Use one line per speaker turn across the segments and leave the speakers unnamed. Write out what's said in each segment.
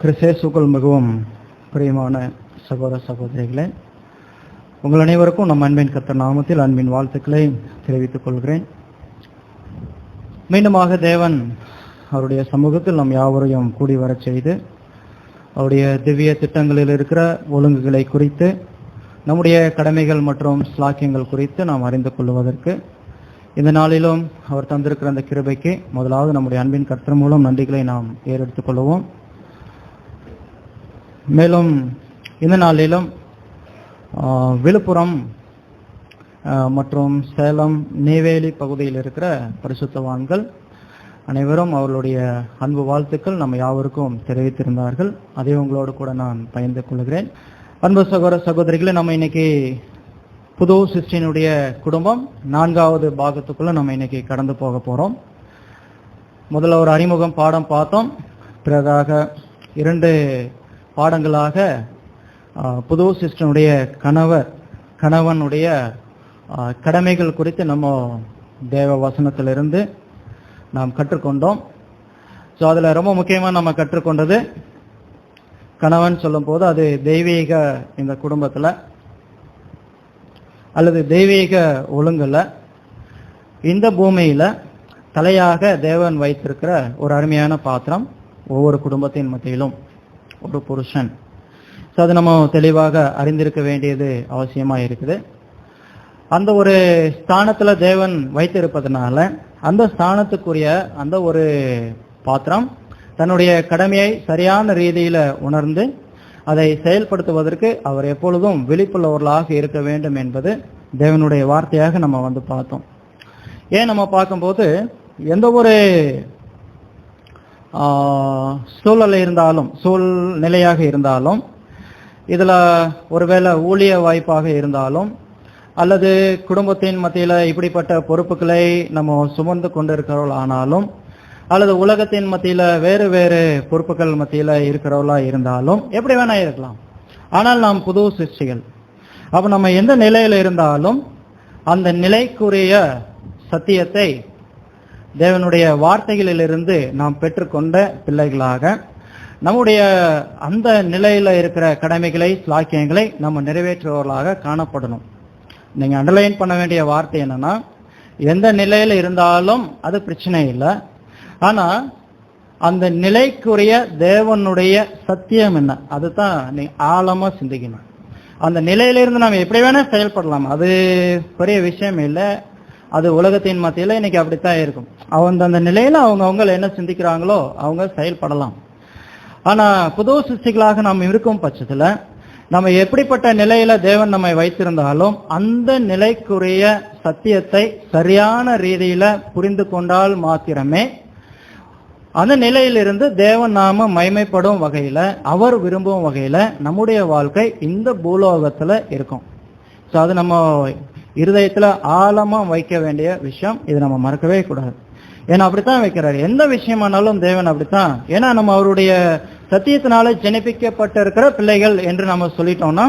கிறிஸ்தேசுக்குள் மிகவும் பிரியமான சகோதர சகோதரிகளே, உங்கள் அனைவருக்கும் நம் அன்பின் கர்த்தர் நாமத்தில் அன்பின் வாழ்த்துக்களை தெரிவித்துக் கொள்கிறேன். மீண்டுமாக தேவன் அவருடைய சமூகத்தில் நம் யாவரையும் கூடி வரச் செய்து அவருடைய திவ்ய திட்டங்களில் இருக்கிற ஒழுங்குகளை குறித்து, நம்முடைய கடமைகள் மற்றும் ஸ்லாக்கியங்கள் குறித்து நாம் அறிந்து கொள்வதற்கு இந்த நாளிலும் அவர் தந்திருக்கிற அந்த கிருபைக்கு முதலாவது நம்முடைய அன்பின் கர்த்தர் மூலம் நன்றிகளை நாம் ஏறெடுத்துக் கொள்வோம். மேலும் இந்த நாளிலும் விழுப்புரம் மற்றும் சேலம் நெய்வேலி பகுதியில் இருக்கிற பரிசுத்தவான்கள் அனைவரும் அவர்களுடைய அன்பு வாழ்த்துக்கள் நம்ம யாவருக்கும் தெரிவித்திருந்தார்கள். அதை உங்களோடு கூட நான் பகிர்ந்து கொள்கிறேன். அன்பு சகோதர சகோதரிகளை, நம்ம இன்னைக்கு புது சிஸ்டினுடைய குடும்பம் 4வது பாகத்துக்குள்ள நம்ம இன்னைக்கு கடந்து போக போறோம். முதல்ல ஒரு அறிமுகம் பாடம் பார்த்தோம். பிறகாக 2 பாடங்களாக புது சிஸ்டனுடைய கணவனுடைய கடமைகள் குறித்து நம்ம தேவ வசனத்திலிருந்து நாம் கற்றுக்கொண்டோம். ஸோ அதில் ரொம்ப முக்கியமாக நம்ம கற்றுக்கொண்டது, கணவன் சொல்லும் போது அது தெய்வீக இந்த குடும்பத்தில் அல்லது தெய்வீக ஒழுங்குல இந்த பூமியில தலையாக தேவன் வைத்திருக்கிற ஒரு அருமையான பாத்திரம் ஒவ்வொரு குடும்பத்தின் மத்தியிலும் ஒரு புருஷன். ஸோ அது நம்ம தெளிவாக அறிந்திருக்க வேண்டியது அவசியமா இருக்குது. அந்த ஒரு ஸ்தானத்துல தேவன் வைத்திருப்பதனால அந்த ஸ்தானத்துக்குரிய அந்த ஒரு பாத்திரம் தன்னுடைய கடமையை சரியான ரீதியில உணர்ந்து அதை செயல்படுத்துவதற்கு அவர் எப்பொழுதும் விழிப்புள்ளவர்களாக இருக்க வேண்டும் என்பது தேவனுடைய வார்த்தையாக நம்ம பார்த்தோம். ஏன் நம்ம பார்க்கும்போது எந்த ஒரு சூழ்நிலையாக இருந்தாலும், இதுல ஒருவேளை ஊழிய வாய்ப்பாக இருந்தாலும் அல்லது குடும்பத்தின் மத்தியில இப்படிப்பட்ட பொறுப்புகளை நம்ம சுமந்து கொண்டிருக்கிறவர்கள் ஆனாலும், அல்லது உலகத்தின் மத்தியில வேறு வேறு பொறுப்புகள் மத்தியில இருக்கிறவர்களா இருந்தாலும், எப்படி வேணா இருக்கலாம். ஆனால் நாம் புது சிருஷ்டிகள். அப்ப நம்ம எந்த நிலையில இருந்தாலும் அந்த நிலைக்குரிய சத்தியத்தை தேவனுடைய வார்த்தைகளிலிருந்து நாம் பெற்றுக்கொண்ட பிள்ளைகளாக நம்முடைய அந்த நிலையில இருக்கிற கடமைகளை ஸ்லாக்கியங்களை நம்ம நிறைவேற்றுபவர்களாக காணப்படணும். நீங்க அண்டர்லைன் பண்ண வேண்டிய வார்த்தை என்னன்னா, எந்த நிலையில இருந்தாலும் அது பிரச்சனை இல்லை. ஆனா அந்த நிலைக்குரிய தேவனுடைய சத்தியம் என்ன, அதுதான் நீ ஆழமா சிந்திக்கணும். அந்த நிலையிலிருந்து நாம் எப்படி வேணா செயல்படலாம், அது பெரிய விஷயம் இல்லை. அது உலகத்தின் மத்தியில இன்னைக்கு அப்படித்தான் இருக்கும். அந்த நிலையில அவங்க என்ன சிந்திக்கிறாங்களோ அவங்க செயல்படலாம். ஆனா புது சிருஷ்டிகளாக நாம் இருக்கும் பட்சத்துல நம்ம எப்படிப்பட்ட நிலையில தேவன் நம்மை வைத்திருந்தாலும் அந்த நிலைக்குரிய சத்தியத்தை சரியான ரீதியில புரிந்து கொண்டால் மாத்திரமே அந்த நிலையிலிருந்து தேவன் நாம மகிமைப்படும் வகையில, அவர் விரும்பும் வகையில நம்முடைய வாழ்க்கை இந்த பூலோகத்துல இருக்கும். ஸோ அது நம்ம இருதயத்துல ஆழமா வைக்க வேண்டிய விஷயம். இது நம்ம மறக்கவே கூடாது. ஏன்னா அப்படித்தான் வைக்கிறாரு. எந்த விஷயமானாலும் தேவன் அப்படித்தான். ஏன்னா நம்ம அவருடைய சத்தியத்தினால ஜனிப்பிக்கப்பட்டிருக்கிற பிள்ளைகள் என்று நம்ம சொல்லிட்டோம்னா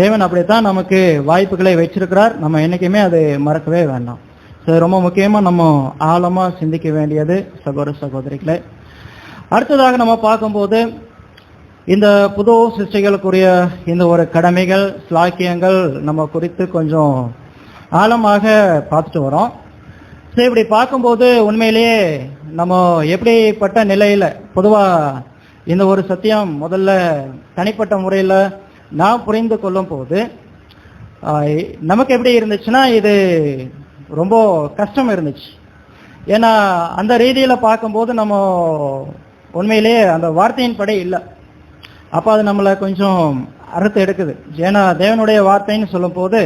தேவன் அப்படித்தான் நமக்கு வாய்ப்புகளை வச்சிருக்கிறார். நம்ம என்னைக்குமே அது மறக்கவே வேண்டாம். ரொம்ப முக்கியமா நம்ம ஆழமா சிந்திக்க வேண்டியது சகோதர சகோதரிகளே. அடுத்ததாக நம்ம பார்க்கும்போது இந்த புது சிருஷ்டிகளுக்குரிய இந்த ஒரு கடமைகள் ஸ்லாக்கியங்கள் நம்ம குறித்து கொஞ்சம் ஆழமாக பார்த்துட்டு வரோம். ஸோ இப்படி பார்க்கும்போது உண்மையிலேயே நம்ம எப்படிப்பட்ட நிலையில பொதுவா இந்த ஒரு சத்தியம் முதல்ல தனிப்பட்ட முறையில நான் புரிந்து கொள்ளும் போது நமக்கு எப்படி இருந்துச்சுன்னா, இது ரொம்ப கஷ்டம் இருந்துச்சு. ஏன்னா அந்த ரீதியில பார்க்கும்போது நம்ம உண்மையிலேயே அந்த வார்த்தையின் படி இல்லை. அப்ப அது நம்மளை கொஞ்சம் அறுத்து எடுக்குது. ஏன்னா தேவனுடைய வார்த்தைன்னு சொல்லும் போது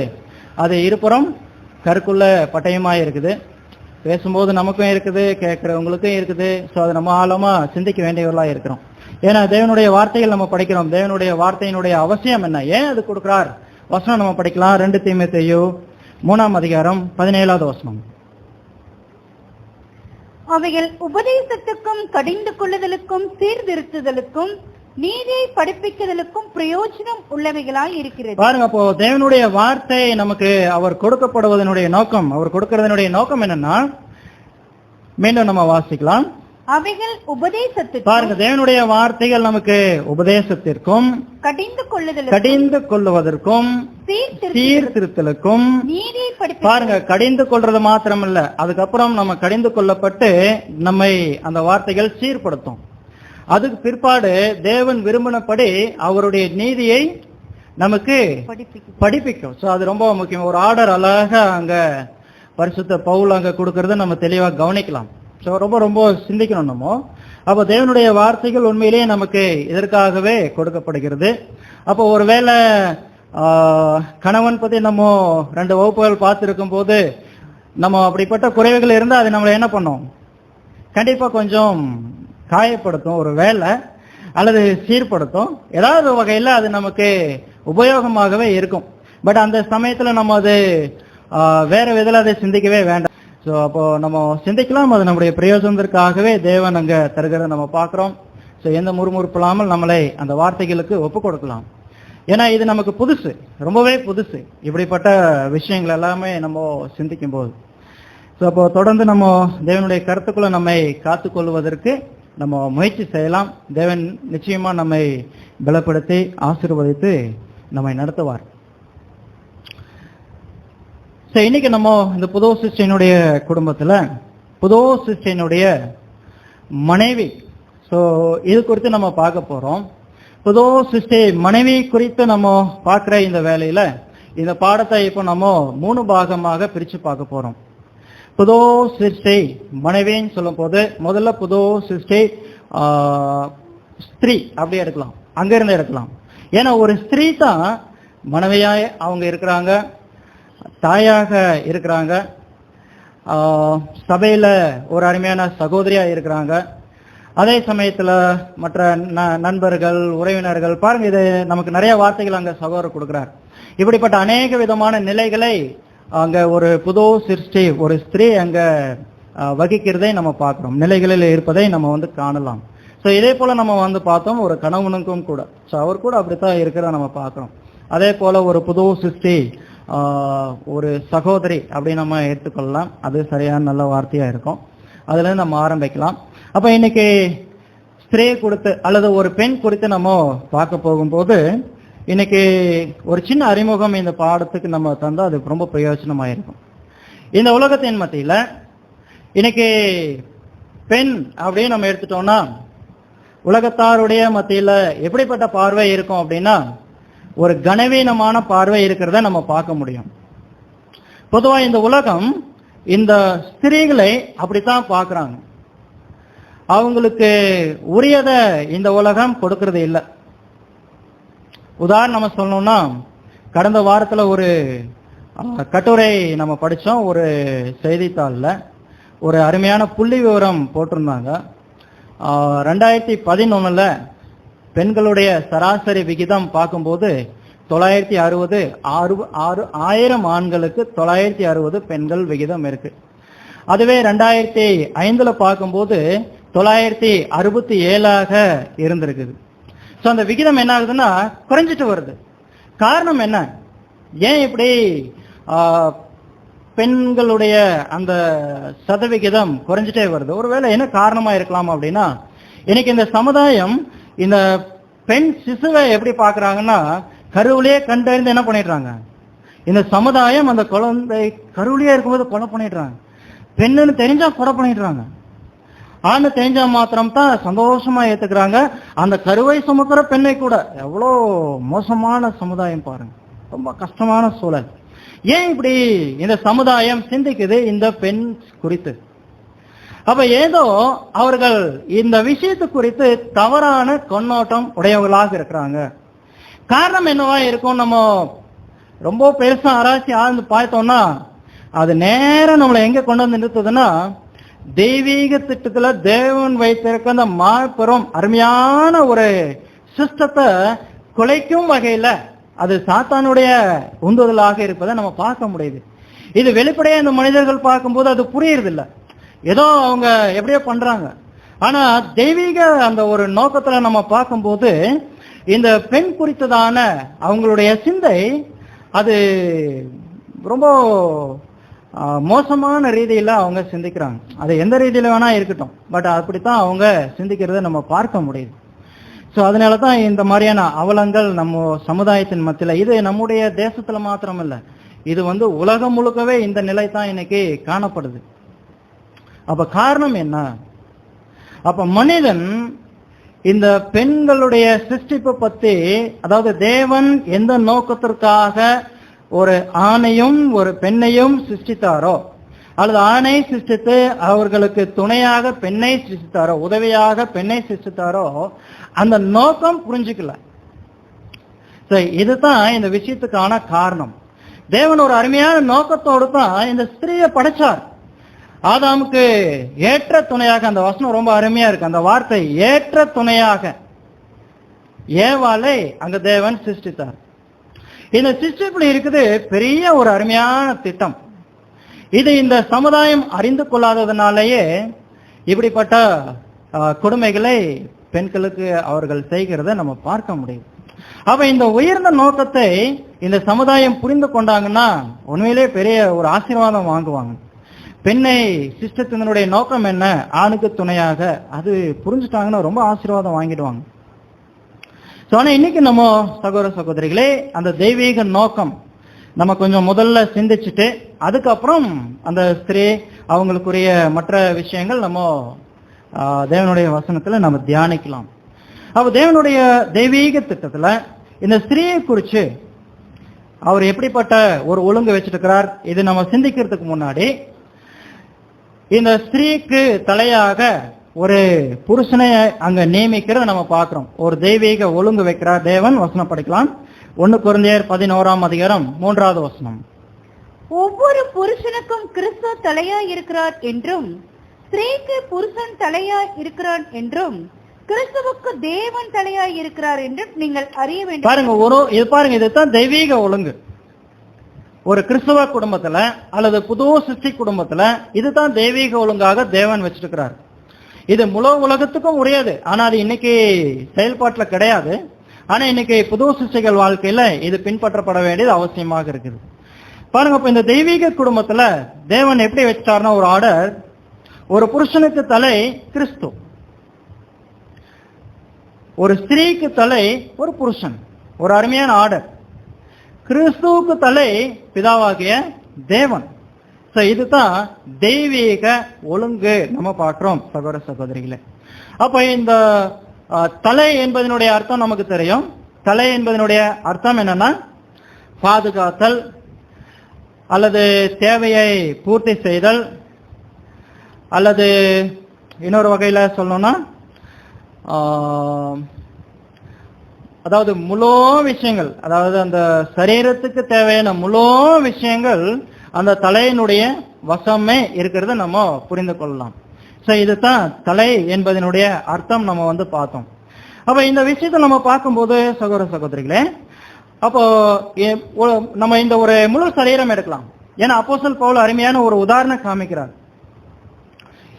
அது இருபுறம் கருக்குள்ள பட்டயமா இருக்குது. பேசும்போது நமக்கும் இருக்குது, கேட்கிறவங்களுக்கும் இருக்குது. ஸோ அதை நம்ம ஆழமா சிந்திக்க வேண்டியவர்களா இருக்கிறோம். ஏன்னா தேவனுடைய வார்த்தைகள் நம்ம படிக்கிறோம். தேவனுடைய வார்த்தையினுடைய அவசியம் என்ன, ஏன் அது கொடுக்கிறார். வசனம் நம்ம படிக்கலாம். 2 தீமோத்தேயு 3ஆம் அதிகாரம் 17வது வசனம்.
அவைகள் உபதேசத்துக்கும் கடிந்து கொள்ளுதலுக்கும் சீர்திருத்துதலுக்கும் நீதியை படிப்பிக்குதலுக்கும் பிரயோஜனம் உள்ளவைகளாய் இருக்கிறது.
பாருங்க, அப்போ தேவனுடைய வார்த்தை நமக்கு அவர் கொடுக்கப்படுவதனுடைய நோக்கம், அவர் கொடுக்கிறதனுடைய நோக்கம் என்னன்னா, மீண்டும் நம்ம வாசிக்கலாம்.
அவைகள் உபதேசத்திற்கும்
பாருங்க, தேவனுடைய வார்த்தைகள் நமக்கு உபதேசத்திற்கும் கடிந்து கொள்ளுவதற்கும் சீர்திருத்தலுக்கும்
நீதியை
பாருங்க, கடிந்து கொள்றது மாத்திரமல்ல, அதுக்கப்புறம் நம்ம கடிந்து கொள்ளப்பட்டு நம்மை அந்த வார்த்தைகள் சீர்படுத்தும். அதுக்கு பிற்பாடு தேவன் விரும்பினபடி அவருடைய நீதியை நமக்கு படிப்பிக்கும். சோ அது ரொம்ப முக்கியம். ஒரு ஆர்டர் அழகா அங்க பரிசுத்த பவுல் அங்க கொடுக்கறத நம்ம தெளிவா கவனிக்கலாம். சோ ரொம்ப ரொம்ப சிந்திக்கணும் நம்ம. அப்ப தேவனுடைய வார்த்தைகள் உண்மையிலேயே நமக்கு இதற்காகவே கொடுக்கப்படுகிறது. அப்போ ஒருவேளை கணவன் பத்தி நம்ம 2 வகுப்புகள் பார்த்திருக்கும் போது நம்ம அப்படிப்பட்ட குறைவுகள் இருந்தா அது நம்மளை என்ன பண்ணும், கண்டிப்பா கொஞ்சம் காயப்படுத்தும் ஒரு வேலை, அல்லது சீர்படுத்தும். ஏதாவது வகையில அது நமக்கு உபயோகமாகவே இருக்கும். பட் அந்த சமயத்துல நம்ம அது வேற விதத்துல அதை சிந்திக்கவே வேண்டாம். ஸோ அப்போ நம்ம சிந்திக்கலாம், அது நம்முடைய பிரயோஜனத்திற்காகவே தேவன் அங்க தருகிறத நம்ம பார்க்கிறோம். ஸோ எந்த முறுமுறுப்பு இல்லாமல் நம்மளை அந்த வார்த்தைகளுக்கு ஒப்பு கொடுக்கலாம். ஏன்னா இது நமக்கு புதுசு, ரொம்பவே புதுசு இப்படிப்பட்ட விஷயங்கள் எல்லாமே நம்ம சிந்திக்கும் போது. ஸோ அப்போ தொடர்ந்து நம்ம தேவனுடைய கருத்துக்குள்ள நம்மை காத்துக்கொள்வதற்கு நம்ம முயற்சி செய்யலாம். தேவன் நிச்சயமா நம்மை பலப்படுத்தி ஆசீர்வதித்து நம்மை நடத்துவார். இன்னைக்கு நம்ம இந்த புதோ சிஸ்டனுடைய குடும்பத்துல புதோ சிஸ்டனுடைய மனைவி, ஸோ இது குறித்து நம்ம பார்க்க போறோம். புதோ சிஸ்டை மனைவி குறித்து நம்ம பார்க்கிற இந்த வேலையில இந்த பாடத்தை இப்போ நம்ம 3 பாகமாக பிரிச்சு பார்க்க போறோம். புதோ சிஸ்டை மனைவின்னு சொல்லும் போது முதல்ல புதோ சிஸ்டை ஸ்திரீ அப்படியே எடுக்கலாம், அங்கிருந்து எடுக்கலாம். ஏன்னா ஒரு ஸ்திரீ தான் மனைவியாய் அவங்க இருக்கிறாங்க, தாயாக இருக்கிறாங்க, சபையில ஒரு அருமையான சகோதரியா இருக்கிறாங்க. அதே சமயத்துல மற்ற நண்பர்கள், உறவினர்கள், பாருங்க இது நமக்கு நிறைய வார்த்தைகள் அங்க சகோதரர் கொடுக்கிறார். இப்படிப்பட்ட அநேக விதமான நிலைகளை அங்க ஒரு புதோ சிருஷ்டி ஒரு ஸ்திரீ அங்க வகிக்கிறதை நம்ம பார்க்கிறோம், நிலைகளில் இருப்பதை நம்ம காணலாம். ஸோ இதே போல நம்ம பார்த்தோம் ஒரு கணவனுக்கும் கூட, ஸோ அவர் கூட அப்படித்தான் இருக்கிறத நம்ம பார்க்கிறோம். அதே போல ஒரு புதோ சிருஷ்டி ஒரு சகோதரி அப்படி நம்ம எடுத்துக்கொள்ளலாம், அது சரியான நல்ல வார்த்தையா இருக்கும். அதுல இருந்து நம்ம ஆரம்பிக்கலாம். அப்ப இன்னைக்கு ஸ்திரீ குறித்து அல்லது ஒரு பெண் குறித்து நம்ம பார்க்க போகும்போது இன்னைக்கு ஒரு சின்ன அறிமுகம் இந்த பாடத்துக்கு நம்ம தந்தா அது ரொம்ப பிரயோஜனமா இருக்கும். இந்த உலகத்தின் மத்தியில இன்னைக்கு பெண் அப்படின்னு நம்ம எடுத்துட்டோம்னா உலகத்தாருடைய மத்தியில எப்படிப்பட்ட பார்வை இருக்கும் அப்படின்னா ஒரு கனவீனமான பார்வை இருக்கிறத நம்ம பார்க்க முடியும். பொதுவா இந்த உலகம் இந்த ஸ்திரீகளை அப்படித்தான் பார்க்கறாங்க. அவங்களுக்கு உரியதை இந்த உலகம் கொடுக்கறது இல்லை. உதாரணம் நம்ம சொல்லணும்னா கடந்த வாரத்துல ஒரு கட்டுரை நம்ம படிச்சோம். ஒரு செய்தித்தாள்ல ஒரு அருமையான புள்ளி விவரம் போட்டிருந்தாங்க. 2011 பெண்களுடைய சராசரி விகிதம் பார்க்கும்போது 960 6,000 ஆண்களுக்கு 960 பெண்கள் விகிதம் இருக்கு. அதுவே 2005 பார்க்கும்போது 967 இருந்திருக்குது. ஸோ அந்த விகிதம் என்ன ஆகுதுன்னா குறைஞ்சிட்டு வருது. காரணம் என்ன, ஏன் இப்படி பெண்களுடைய அந்த சதவிகிதம் குறைஞ்சிட்டே வருது? ஒருவேளை என்ன காரணமா இருக்கலாம் அப்படின்னா இன்னைக்கு இந்த சமுதாயம் இந்த பெண் சிசுவை எப்படி பாக்குறாங்கன்னா கருவிலேயே கண்டறிந்து என்ன பண்ணிடுறாங்க, இந்த சமுதாயம் அந்த குழந்தை கருவிலேயே இருக்கும்போது கொலை பண்ணிடுறாங்க. பெண்ணுன்னு தெரிஞ்சா கொலை பண்ணிடுறாங்க. ஆணு தெரிஞ்சா மாத்திரம் தான் சந்தோஷமா ஏத்துக்கிறாங்க. அந்த கருவை சுமக்கிற பெண்ணை கூட. எவ்வளோ மோசமான சமுதாயம் பாருங்க, ரொம்ப கஷ்டமான சூழல். ஏன் இப்படி இந்த சமுதாயம் சிந்திக்குது இந்த பெண் குறித்து? அப்ப ஏதோ அவர்கள் இந்த விஷயத்து குறித்து தவறான கண்ணோட்டம் உடையவர்களாக இருக்கிறாங்க. காரணம் என்னவா இருக்கும்? நம்ம ரொம்ப பெருசா ஆராய்ச்சி ஆழ்ந்து பார்த்தோம்னா அது நேரம் நம்மளை எங்க கொண்டு வந்து நிறுத்துதுன்னா தெய்வீக திட்டத்துல தேவன் வைத்திருக்க அந்த மாபெரும் அருமையான ஒரு சிஸ்டத்தை குலைக்கும் வகையில அது சாத்தானுடைய உந்துதலாக இருப்பதை நம்ம பார்க்க முடியுது. இது வெளிப்படையா இந்த மனிதர்கள் பார்க்கும்போது அது புரியுறது இல்லை, ஏதோ அவங்க எப்படியோ பண்றாங்க. ஆனா தெய்வீக அந்த ஒரு நோக்கத்துல நம்ம பார்க்கும்போது இந்த பெண் குறித்ததான அவங்களுடைய சிந்தை அது ரொம்ப மோசமான ரீதியில அவங்க சிந்திக்கிறாங்க. அது எந்த ரீதியில வேணா இருக்கட்டும், பட் அப்படித்தான் அவங்க சிந்திக்கிறத நம்ம பார்க்க முடியுது. சோ அதனாலதான் இந்த மாதிரியான அவலங்கள் நம்ம சமுதாயத்தின் மத்தியில, இது நம்முடைய தேசத்துல மாத்திரம் இல்ல, இது உலகம் முழுக்கவே இந்த நிலை தான் இன்னைக்கு காணப்படுது. அப்ப காரணம் என்ன? அப்ப மனிதன் இந்த பெண்களுடைய சிருஷ்டிப்பை பத்தி, அதாவது தேவன் எந்த நோக்கத்திற்காக ஒரு ஆணையும் ஒரு பெண்ணையும் சிருஷ்டித்தாரோ, அல்லது ஆணை சிருஷ்டித்து அவர்களுக்கு துணையாக பெண்ணை சிருஷ்டித்தாரோ, உதவியாக பெண்ணை சிருஷ்டித்தாரோ, அந்த நோக்கம் புரிஞ்சுக்கல. இதுதான் இந்த விஷயத்துக்கான காரணம். தேவன் ஒரு அருமையான நோக்கத்தோடு தான் இந்த ஸ்திரீயை படைச்சார். ஆதாமுக்கு ஏற்ற துணையாக, அந்த வசனம் ரொம்ப அருமையா இருக்கு, அந்த வார்த்தை ஏற்ற துணையாக ஏவாளை அங்க தேவன் சிருஷ்டித்தார். இந்த சிருஷ்டிப்புல இருக்குது பெரிய ஒரு அருமையான திட்டம். இது இந்த சமுதாயம் அறிந்து கொள்ளாததுனாலேயே இப்படிப்பட்ட கொடுமைகளை பெண்களுக்கு அவர்கள் செய்கிறத நம்ம பார்க்க முடியும். அப்ப இந்த உயர்ந்த நோக்கத்தை இந்த சமுதாயம் புரிந்து கொண்டாங்கன்னா உண்மையிலே பெரிய ஒரு ஆசீர்வாதம் வாங்குவாங்க. பெண்ணை சிஸ்டத்தினுடைய நோக்கம் என்ன, ஆணுக்கு துணையாக, அது புரிஞ்சுட்டாங்கன்னா ரொம்ப ஆசீர்வாதம் வாங்கிடுவாங்க. ஆனா இன்னைக்கு நம்ம சகோதர சகோதரிகளே, அந்த தெய்வீக நோக்கம் நம்ம கொஞ்சம் முதல்ல சிந்திச்சுட்டு அதுக்கப்புறம் அந்த ஸ்திரீ அவங்களுக்குரிய மற்ற விஷயங்கள் நம்ம தேவனுடைய வசனத்துல நம்ம தியானிக்கலாம். அப்ப தேவனுடைய தெய்வீக திட்டத்துல இந்த ஸ்திரீயை குறிச்சு அவர் எப்படிப்பட்ட ஒரு ஒழுங்கு வச்சிட்டு இருக்கிறார், இது நம்ம சிந்திக்கிறதுக்கு முன்னாடி இந்த ஸ்திரீக்கு தலையாக ஒரு புருஷனை அங்க நியமிக்கிறத நம்ம பார்க்கிறோம். ஒரு தெய்வீக ஒழுங்கு வைக்கிறார் தேவன். வசனம் படிக்கலாம். 1 கொரிந்தியர் 11:3 வசனம்.
ஒவ்வொரு புருஷனுக்கும் கிறிஸ்து தலையா இருக்கிறார் என்றும், ஸ்திரீக்கு புருஷன் தலையா இருக்கிறான் என்றும், கிறிஸ்துவுக்கு தேவன் தலையா இருக்கிறார் என்றும் நீங்கள் அறிய வேண்டும்.
பாருங்க, இதுதான் தெய்வீக ஒழுங்கு. ஒரு கிறிஸ்தவ குடும்பத்துல அல்லது புது சிருஷ்டி குடும்பத்துல இதுதான் தெய்வீக ஒழுங்காக தேவன் வச்சிருக்கிறார். இது முழு உலகத்துக்கும் உரியது, ஆனா அது இன்னைக்கு செயல்பாட்டுல கிடையாது. ஆனா இன்னைக்கு புது சிருஷ்டிகள் வாழ்க்கையில இது பின்பற்றப்பட வேண்டியது அவசியமாக இருக்குது. பாருங்க, இப்ப இந்த தெய்வீக குடும்பத்துல தேவன் எப்படி வச்சிட்டாருன்னா ஒரு ஆர்டர். ஒரு புருஷனுக்கு தலை கிறிஸ்து, ஒரு ஸ்திரீக்கு தலை ஒரு புருஷன். ஒரு அருமையான ஆர்டர். கிறிஸ்துவுக்கு தலை பிதாவாகிய தேவன். இதுதான் தெய்வீக ஒழுங்கு நம்ம பார்க்கிறோம் சகோதர சகோதரிகளே. அப்ப இந்த தலை என்பதனுடைய அர்த்தம் நமக்கு தெரியும். தலை என்பதனுடைய அர்த்தம் என்னன்னா பாதுகாத்தல் அல்லது தேவையை பூர்த்தி செய்தல், அல்லது இன்னொரு வகையில சொல்லணும்னா அதாவது முழு விஷயங்கள், அதாவது அந்த சரீரத்துக்கு தேவையான முழு விஷயங்கள் அந்த தலையினுடைய வசமே இருக்கிறத நம்ம புரிந்து கொள்ளலாம். இதுதான் தலை என்பதனுடைய அர்த்தம் நம்ம பார்த்தோம். அப்ப இந்த விஷயத்தை நம்ம பார்க்கும்போது சகோதர சகோதரிகளே, அப்போ நம்ம இந்த ஒரு முழு சரீரம் எடுக்கலாம். ஏன்னா அப்போஸ்தலன் பவுல் அருமையான ஒரு உதாரணம் காமிக்கிறார்.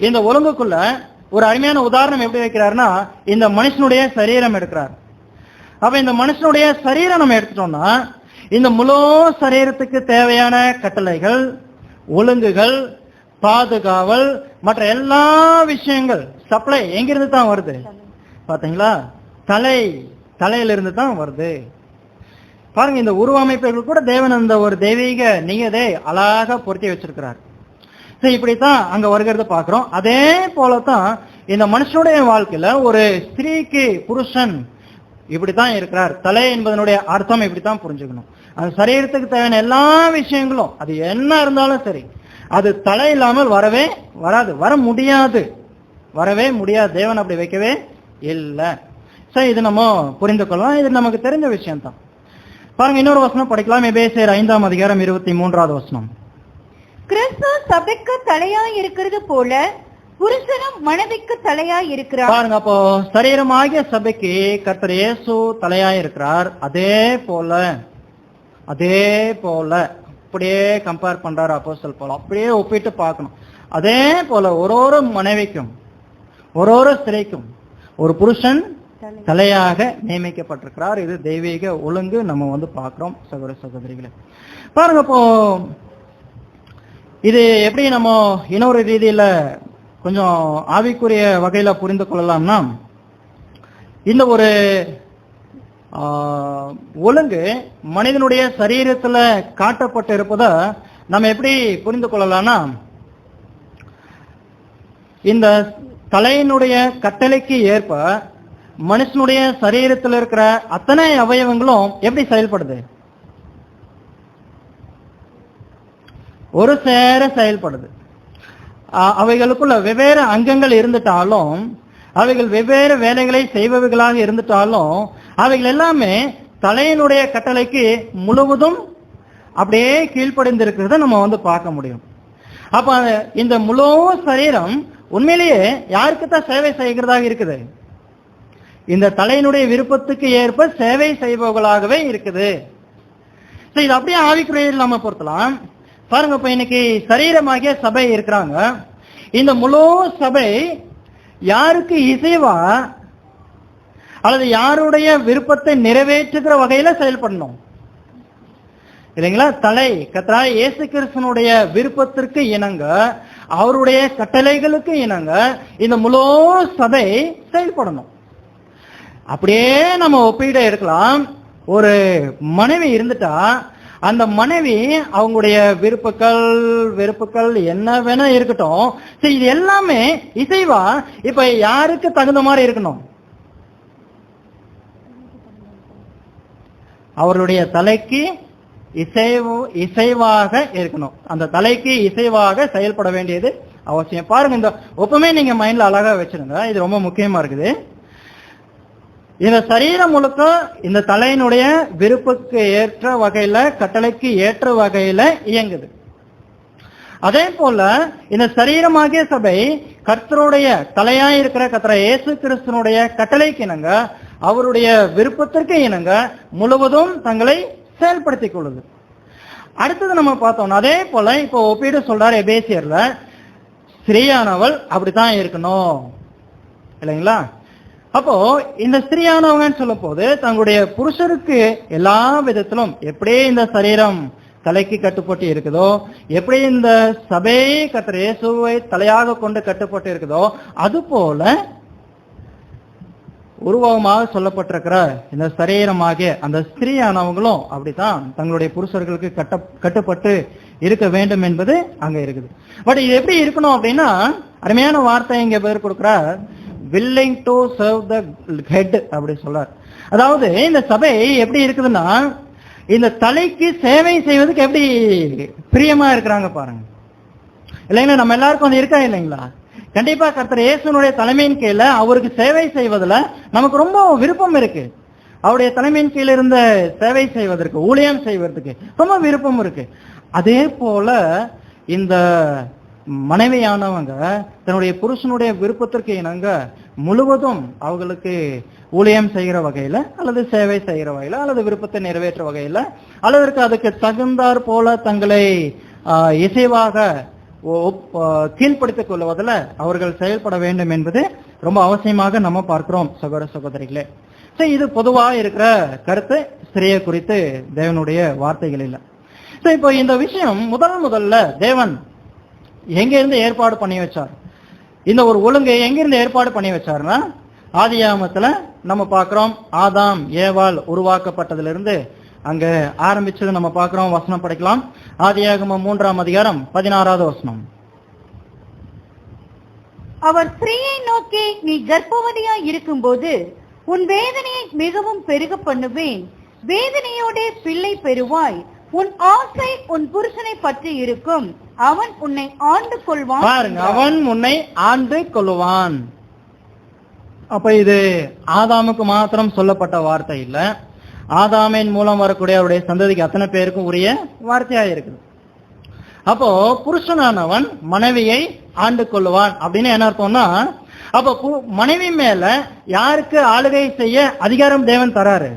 இந்த ஒழுங்குக்குள்ள ஒரு அருமையான உதாரணம் எப்படி வைக்கிறாருன்னா, இந்த மனுஷனுடைய சரீரம் எடுக்கிறார். அப்ப இந்த மனுஷனுடைய சரீரம் நம்ம எடுத்துட்டோம்னா இந்த முழு சரீரத்துக்கு தேவையான கட்டளைகள், ஒழுங்குகள், பாதுகாவல், மற்ற எல்லா விஷயங்கள் சப்ளை எங்கிருந்து தான் வருது பாத்தீங்களா? தலையிலிருந்து தான் வருது. பாருங்க, இந்த உருவமைப்புகள் கூட தேவன் அந்த ஒரு தெய்வீக நீங்கதே அழகாக பொருத்தி வச்சிருக்கிறார். இப்படித்தான் அங்க வருகிறது பாக்குறோம். அதே போலதான் இந்த மனுஷனுடைய வாழ்க்கையில ஒரு ஸ்திரீக்கு புருஷன் இப்படித்தான் இருக்கிறார். தலை என்பதனுடைய அர்த்தம் இப்படித்தான் புரிஞ்சுக்கணும். அந்த சரீரத்துக்கு தேவையான எல்லா விஷயங்களும் அது என்ன இருந்தாலும் சரி, அது தலை இல்லாமல் வர முடியாது. தேவன் அப்படி வைக்கவே இல்லை. இது நம்ம புரிந்து கொள்ளலாம். இது நமக்கு தெரிஞ்ச விஷயம் தான். பாருங்க, இன்னொரு வசனம் படிக்கலாம். எபேசியர் 5:23 வசனம்.
கிறிஸ்து சபைக்கு தலையா இருக்கிறது போல புருஷனும் மனைவிக்கு தலையா இருக்கிறார்.
பாருங்க, அப்போ சரீரமாகிய சபைக்கு கர்த்தர் இயேசு தலையா இருக்கிறார். அதே போல அப்படியே கம்பேர் பண்றாரு அப்போஸ்தலன் பவுல். அப்படியே ஒப்பிட்டு பார்க்கணும். அதே போல ஒரு மனைவிக்கும் ஒரு ஸ்திரீக்கும் ஒரு புருஷன் தலையாக நியமிக்கப்பட்டிருக்கிறார். இது தெய்வீக ஒழுங்கு நம்ம பார்க்கிறோம் சகோதர சகோதரிகளே. பாருங்க, இப்போ இது எப்படி நம்ம இன்னொரு ரீதியில கொஞ்சம் ஆவிக்குரிய வகையில புரிந்து கொள்ளலாம்னா, இந்த ஒரு ஒழுங்கு மனிதனுடைய சரீரத்துல காட்டப்பட்டு இருப்பதை நம்ம எப்படி புரிந்து கொள்ளலாம்னா, இந்த தலையினுடைய கட்டளைக்கு ஏற்ப மனுஷனுடைய சரீரத்தில் இருக்கிற அத்தனை அவயவங்களும் எப்படி செயல்படுது? ஒரு சேர செயல்படுது. அவைகளுக்குள்ள வெவ்வேறு அங்கங்கள் இருந்துட்டாலும், அவைகள் வெவ்வேறு வேலைகளை செய்பவைகளாக இருந்துட்டாலும், அவைகள் எல்லாமே தலையினுடைய கட்டளைக்கு முழுவதும் அப்படியே கீழ்ப்படிந்திருக்கிறத நம்ம பார்க்க முடியும். அப்ப இந்த முழு சரீரம் உண்மையிலேயே யாருக்குத்தான் சேவை செய்கிறதாக இருக்குது? இந்த தலையினுடைய விருப்பத்துக்கு ஏற்ப சேவை செய்பவர்களாகவே இருக்குது. இது அப்படியே ஆவிக்குறையில் நம்ம பொறுத்தலாம். பாருங்க, இப்ப இன்னைக்கு சரீரமாகிய சபை இருக்கிறாங்க. இந்த முழு சபை யாருக்கு இசைவா அல்லது யாருடைய விருப்பத்தை நிறைவேற்றுகிற வகையில செயல்படணும் இல்லைங்களா? தலை கர்த்தராகிய இயேசு கிறிஸ்துவினுடைய விருப்பத்திற்கு இணங்க, அவருடைய கட்டளைகளுக்கு இணங்க இந்த முழு சபை செயல்படணும். அப்படியே நம்ம ஒப்பிட இருக்கலாம். ஒரு மனைவி இருந்துட்டா அந்த மனைவி அவங்களுடைய வெறுப்புகள் என்ன வேணா இருக்கட்டும், இது எல்லாமே இசைவா இப்ப யாருக்கு தகுந்த மாதிரி இருக்கணும்? அவருடைய தலைக்கு இசைவாக இருக்கணும். அந்த தலைக்கு இசைவாக செயல்பட வேண்டியது அவசியம். பாருங்க, இந்த ஒப்புமே நீங்க மைண்ட்ல அழகா வச்சிருங்க. இது ரொம்ப முக்கியமா இருக்குது. இந்த சரீரம் முழுக்க இந்த தலையினுடைய விருப்புக்கு ஏற்ற வகையில, கட்டளைக்கு ஏற்ற வகையில இயங்குது. அதே போல இந்த சரீரமாகிய சபை கர்த்தருடைய தலையாயிருக்கிற கர்த்தர் இயேசு கிறிஸ்துனுடைய கட்டளைக்கு இணங்க, அவருடைய விருப்பத்திற்கு இணங்க முழுவதும் தங்களை செயல்படுத்திக் கொள்ளுது. அடுத்தது நம்ம பார்த்தோம். அதே போல இப்போ ஒப்பீடு சொல்றாரு எபேசியர்ல, ஸ்திரீயானவள் அப்படித்தான் இருக்கணும் இல்லைங்களா? அப்போ இந்த ஸ்திரீயானவங்கன்னு சொல்லும் போது தங்களுடைய புருஷருக்கு எல்லா விதத்திலும் எப்படி இந்த சரீரம் தலைக்கு கட்டுப்பட்டு இருக்குதோ, எப்படி இந்த சபை கர்த்தர் இயேசுவை தலையாக கொண்டு கட்டுப்பட்டு இருக்குதோ, அது போல உருவமாக சொல்லப்பட்டிருக்கிற இந்த சரீரமாகிய அந்த ஸ்திரீயானவங்களும் அப்படித்தான் தங்களுடைய புருஷர்களுக்கு கட்டுப்பட்டு இருக்க வேண்டும் என்பது அங்க இருக்குது. பட் இது எப்படி இருக்கணும் அப்படின்னா, அருமையான வார்த்தை இங்க பேர் கொடுக்கிறார், willing to serve the head அப்படி சொல்றார். அதாவது இந்த சபை எப்படி இருக்குதுன்னா, இந்த தலைக்கு சேவை செய்வதற்கு எப்படி பிரியமா இருக்கிறாங்க பாருங்க இல்லைங்களா? நம்ம எல்லாருக்கும் அது இருக்கா இல்லைங்களா? கண்டிப்பா கர்த்தர் இயேசுனுடைய தலைமையின் கீழே அவருக்கு சேவை செய்வதில் நமக்கு ரொம்ப விருப்பம் இருக்கு. அவருடைய தலைமையின் கீழே இருந்த சேவை செய்வதற்கு, ஊழியம் செய்வதற்கு ரொம்ப விருப்பம் இருக்கு. அதே போல இந்த மனைவியானவங்க தன்னுடைய புருஷனுடைய விருப்பத்திற்கு இணங்க முழுவதும் அவங்களுக்கு ஊழியம் செய்கிற வகையில, அல்லது சேவை செய்கிற வகையில, அல்லது விருப்பத்தை நிறைவேற்ற வகையில, அல்லது அதுக்கு தகுந்தாற் போல தங்களை இசைவாக கீழ்ப்படுத்திக் கொள்வதில் அவர்கள் செயல்பட வேண்டும் என்பது ரொம்ப அவசியமாக நம்ம பார்க்கிறோம் சகோதர சகோதரிகளே. இது பொதுவாக இருக்கிற கருத்து ஸ்திரீயை குறித்து தேவனுடைய வார்த்தைகள் இல்லை. இப்போ இந்த விஷயம் முதல்ல தேவன் எங்க இருந்து ஏற்பாடு பண்ணி வச்சார்? இந்த ஒரு ஒழுங்கை எங்கிருந்து ஏற்பாடு பண்ணி வச்சாருன்னா, ஆதியாகமத்துல நம்ம பார்க்கிறோம். ஆதாம் ஏவாள் உருவாக்கப்பட்டதிலிருந்து அங்க ஆரம்பிச்சது நம்ம பார்க்கிறோம். வசனம் படிக்கலாம். ஆதியாகமம் 3ஆம் அதிகாரம் 16வது வசனம்.
அவர் ஸ்திரீயை நோக்கி, நீ கர்ப்பவதியா இருக்கும்போது உன் வேதனையை மிகவும் பெருக பண்ணுவேன், வேதனையோட பிள்ளை பெறுவாய், உன் ஆசை உன் புருஷனை பற்றி இருக்கும், அவன் உன்னை ஆண்டு கொள்வான். பாருங்க,
அவன் உன்னை ஆண்டு கொள்வான். அப்ப இது ஆதாமுக்கு மாத்திரம் சொல்லப்பட்ட வார்த்தை இல்ல, ஆதாமின் மூலம் வரக்கூடிய அவருடைய சந்ததிக்கு அத்தனை பேருக்கும் உரிய வார்த்தையா இருக்குது. அப்போ புருஷனானவன் மனைவியை ஆண்டு கொள்வான் அப்படின்னு என்ன அர்த்தம்னா, அப்ப மனைவி மேல யாருக்கு ஆளுகை செய்ய அதிகாரம் தேவன் தராரு?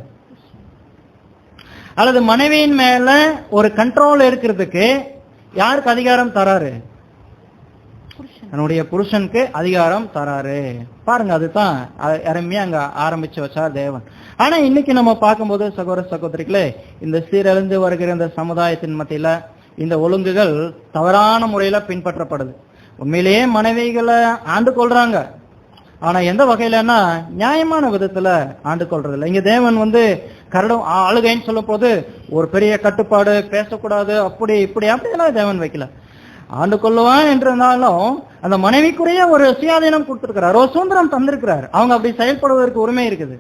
அல்லது மனைவியின் மேல ஒரு கண்ட்ரோல் இருக்கிறதுக்கு யாருக்கு அதிகாரம் தராரு? தன்னுடைய புருஷனுக்கு அதிகாரம் தராரு. பாருங்க, அதுதான் அருமையா அங்க ஆரம்பிச்சு வச்சார் தேவன். ஆனா இன்னைக்கு நம்ம பார்க்கும்போது சகோதர சகோதரிகளே, இந்த சீரழிந்து வருகிற இந்த சமுதாயத்தின் மத்தியில இந்த ஒழுங்குகள் தவறான முறையில பின்பற்றப்படுது. உண்மையிலேயே மனைவிகளை ஆண்டு கொள்றாங்க, ஆனா எந்த வகையிலன்னா நியாயமான விதத்துல ஆண்டு கொள்றது இல்லை. இங்க தேவன் கரடும் அழுகைன்னு சொல்லும் போது ஒரு பெரிய கட்டுப்பாடு, பேசக்கூடாது, அப்படி இப்படி அப்படியெல்லாம் தேவன் வைக்கல. ஆண்டு கொள்ளுவான் என்று இருந்தாலும் அந்த மனைவிக்குரிய ஒரு சுயாதீனம் கொடுத்திருக்கிறார், ஒரு சுதந்திரம் தந்திருக்கிறார். அவங்க அப்படி செயல்படுவதற்கு உரிமை இருக்குது.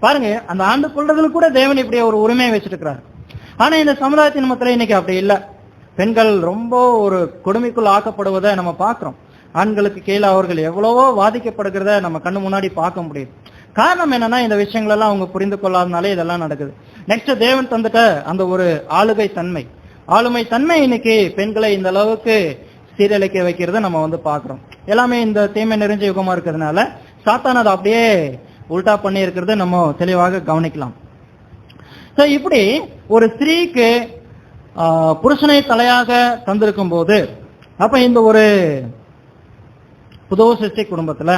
பாருங்க, அந்த ஆண்டு கொள்றதுல கூட தேவன் இப்படி ஒரு உரிமையை வச்சிருக்கிறார். ஆனா இந்த சமுதாயத்தின் மத்தியில இன்னைக்கு அப்படி இல்லை. பெண்கள் ரொம்ப ஒரு கொடுமைக்குள் ஆக்கப்படுவதை நம்ம பார்க்கிறோம். ஆண்களுக்கு கீழே அவர்கள் எவ்வளவோ வாதிக்கப்படுகிறத நம்ம கண்ணு முன்னாடி பார்க்க முடியுது. காரணம் என்னன்னா இந்த விஷயங்கள் எல்லாம் அவங்க புரிந்து கொள்ளாதனாலே இதெல்லாம் நடக்குது. நெக்ஸ்ட், தேவன் தந்துட்ட அந்த ஒரு ஆளுமை தன்மை இன்னைக்கு பெண்களை இந்த அளவுக்கு சீரழிக்க வைக்கிறத நம்ம பார்க்கிறோம். எல்லாமே இந்த தீமை நிறைஞ்ச யுகமா இருக்கிறதுனால சாத்தான் அதை அப்படியே உல்டா பண்ணி இருக்கிறத நம்ம தெளிவாக கவனிக்கலாம். இப்படி ஒரு ஸ்திரீக்கு புருஷனை தலையாக தந்திருக்கும் போது, அப்ப இந்த ஒரு புது சிருஷ்டி குடும்பத்துல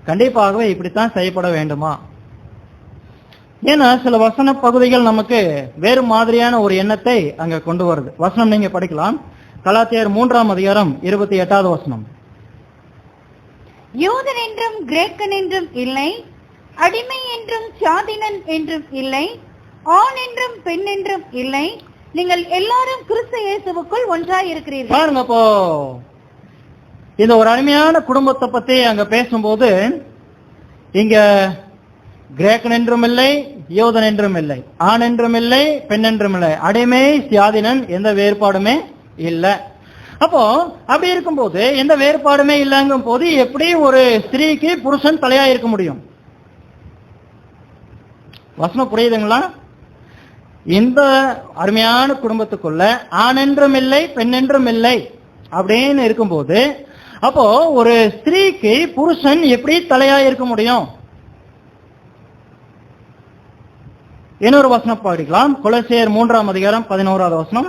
கண்டிப்பாகவே இப்படித்தான் செய்யப்பட வேண்டுமா? ஏன்னா சில வசன பகுதிகள் நமக்கு வேறு மாதிரியான ஒரு எண்ணத்தை அங்க கொண்டு வருது. வசனம் நீங்க படிக்கலாம். கலாத்தியர் 3:28
யூதன் என்றும் கிரேக்கன் என்றும் இல்லை, அடிமை என்றும் சாதினன் என்றும் இல்லை, ஆண் என்றும் பெண் என்றும் இல்லை, நீங்கள் எல்லாரும் கிறிஸ்து இயேசுவுக்குள் ஒன்றாய் இருக்கிறீர்கள்.
பாருங்க, அப்போ இந்த ஒரு அருமையான குடும்பத்தை பத்தி அங்க பேசும்போது இங்க கிரேக்கன் என்றும் இல்லை, யூதன் என்றும் இல்லை, ஆண் என்றும் இல்லை, பெண் என்றும் இல்லை, அடிமை சாதினன் எந்த வேறுபாடுமே இல்லை. அப்போ அப்படி இருக்கும்போது எந்த வேறுபாடுமே இல்லைங்கும் போது எப்படி ஒரு ஸ்திரீக்கு புருஷன் தலையா இருக்க முடியும்? வசனம் புரியுதுங்களா? இந்த அருமையான குடும்பத்துக்குள்ள ஆண் என்றும் இல்லை, பெண் என்றும் இல்லை அப்படின்னு இருக்கும்போது அப்போ ஒரு ஸ்திரீக்கு புருஷன் எப்படி தலையா இருக்க முடியும்? இன்னொரு வசனம் படிக்கலாம். கொலோசியர் 3:11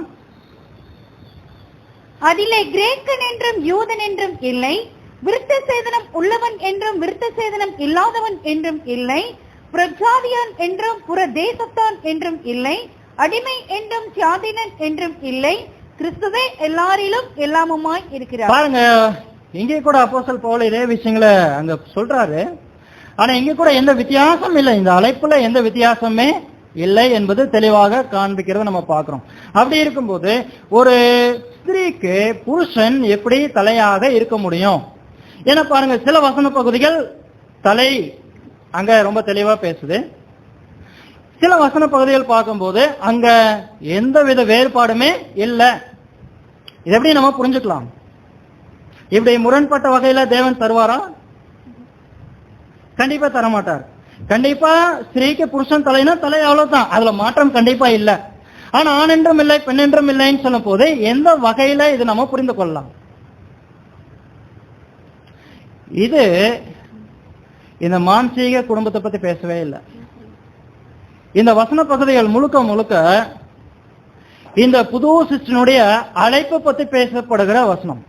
அதிலே கிரேக்கன் என்றும் யூதன் என்றும் இல்லை, விருத்த சேதனம் உள்ளவன் என்றும் விருத்த சேதனம் இல்லாதவன் என்றும் இல்லை, புறஜாதியான் என்றும் புற தேசத்தான் என்றும் இல்லை, அடிமை என்றும் சாதினன் என்றும் இல்லை, கிறிஸ்துவே எல்லாரிலும் எல்லாமுமாய் இருக்கிறார்.
பாருங்க, இங்கே கூட அப்போஸ்தலன் பவுல் இதே விஷயங்களை அங்க சொல்றாரு. ஆனா இங்க கூட எந்த வித்தியாசம் இல்லை, இந்த அழைப்புல எந்த வித்தியாசமே இல்லை என்பது தெளிவாக காண்பிக்கிறத நம்ம பார்க்கிறோம். அப்படி இருக்கும்போது ஒரு ஸ்திரீக்கு புருஷன் எப்படி தலையாக இருக்க முடியும்? ஏன்னா பாருங்க, சில வசன பகுதிகள் தலை அங்க ரொம்ப தெளிவா பேசுது, சில வசன பகுதிகள் பார்க்கும்போது அங்க எந்தவித வேறுபாடுமே இல்லை. இது எப்படி நம்ம புரிஞ்சுக்கலாம்? இப்படி முரண்பட்ட வகையில தேவன் தருவாரா? கண்டிப்பா தரமாட்டார். கண்டிப்பா ஸ்திரீக்கு புருஷன் தலைனா தலை, அவ்வளவுதான், அதுல மாற்றம் கண்டிப்பா இல்ல. ஆனா ஆண் என்றும் இல்லை, பெண் என்றும் இல்லைன்னு சொல்லும் போது எந்த வகையில இது நம்ம புரிந்து கொள்ளலாம்? இது இந்த மான்சீக குடும்பத்தை பத்தி பேசவே இல்லை. இந்த வசன பகுதிகள் முழுக்க இந்த புது சிருஷ்டியினுடைய அழைப்பு பத்தி பேசப்படுகிற வசனம்.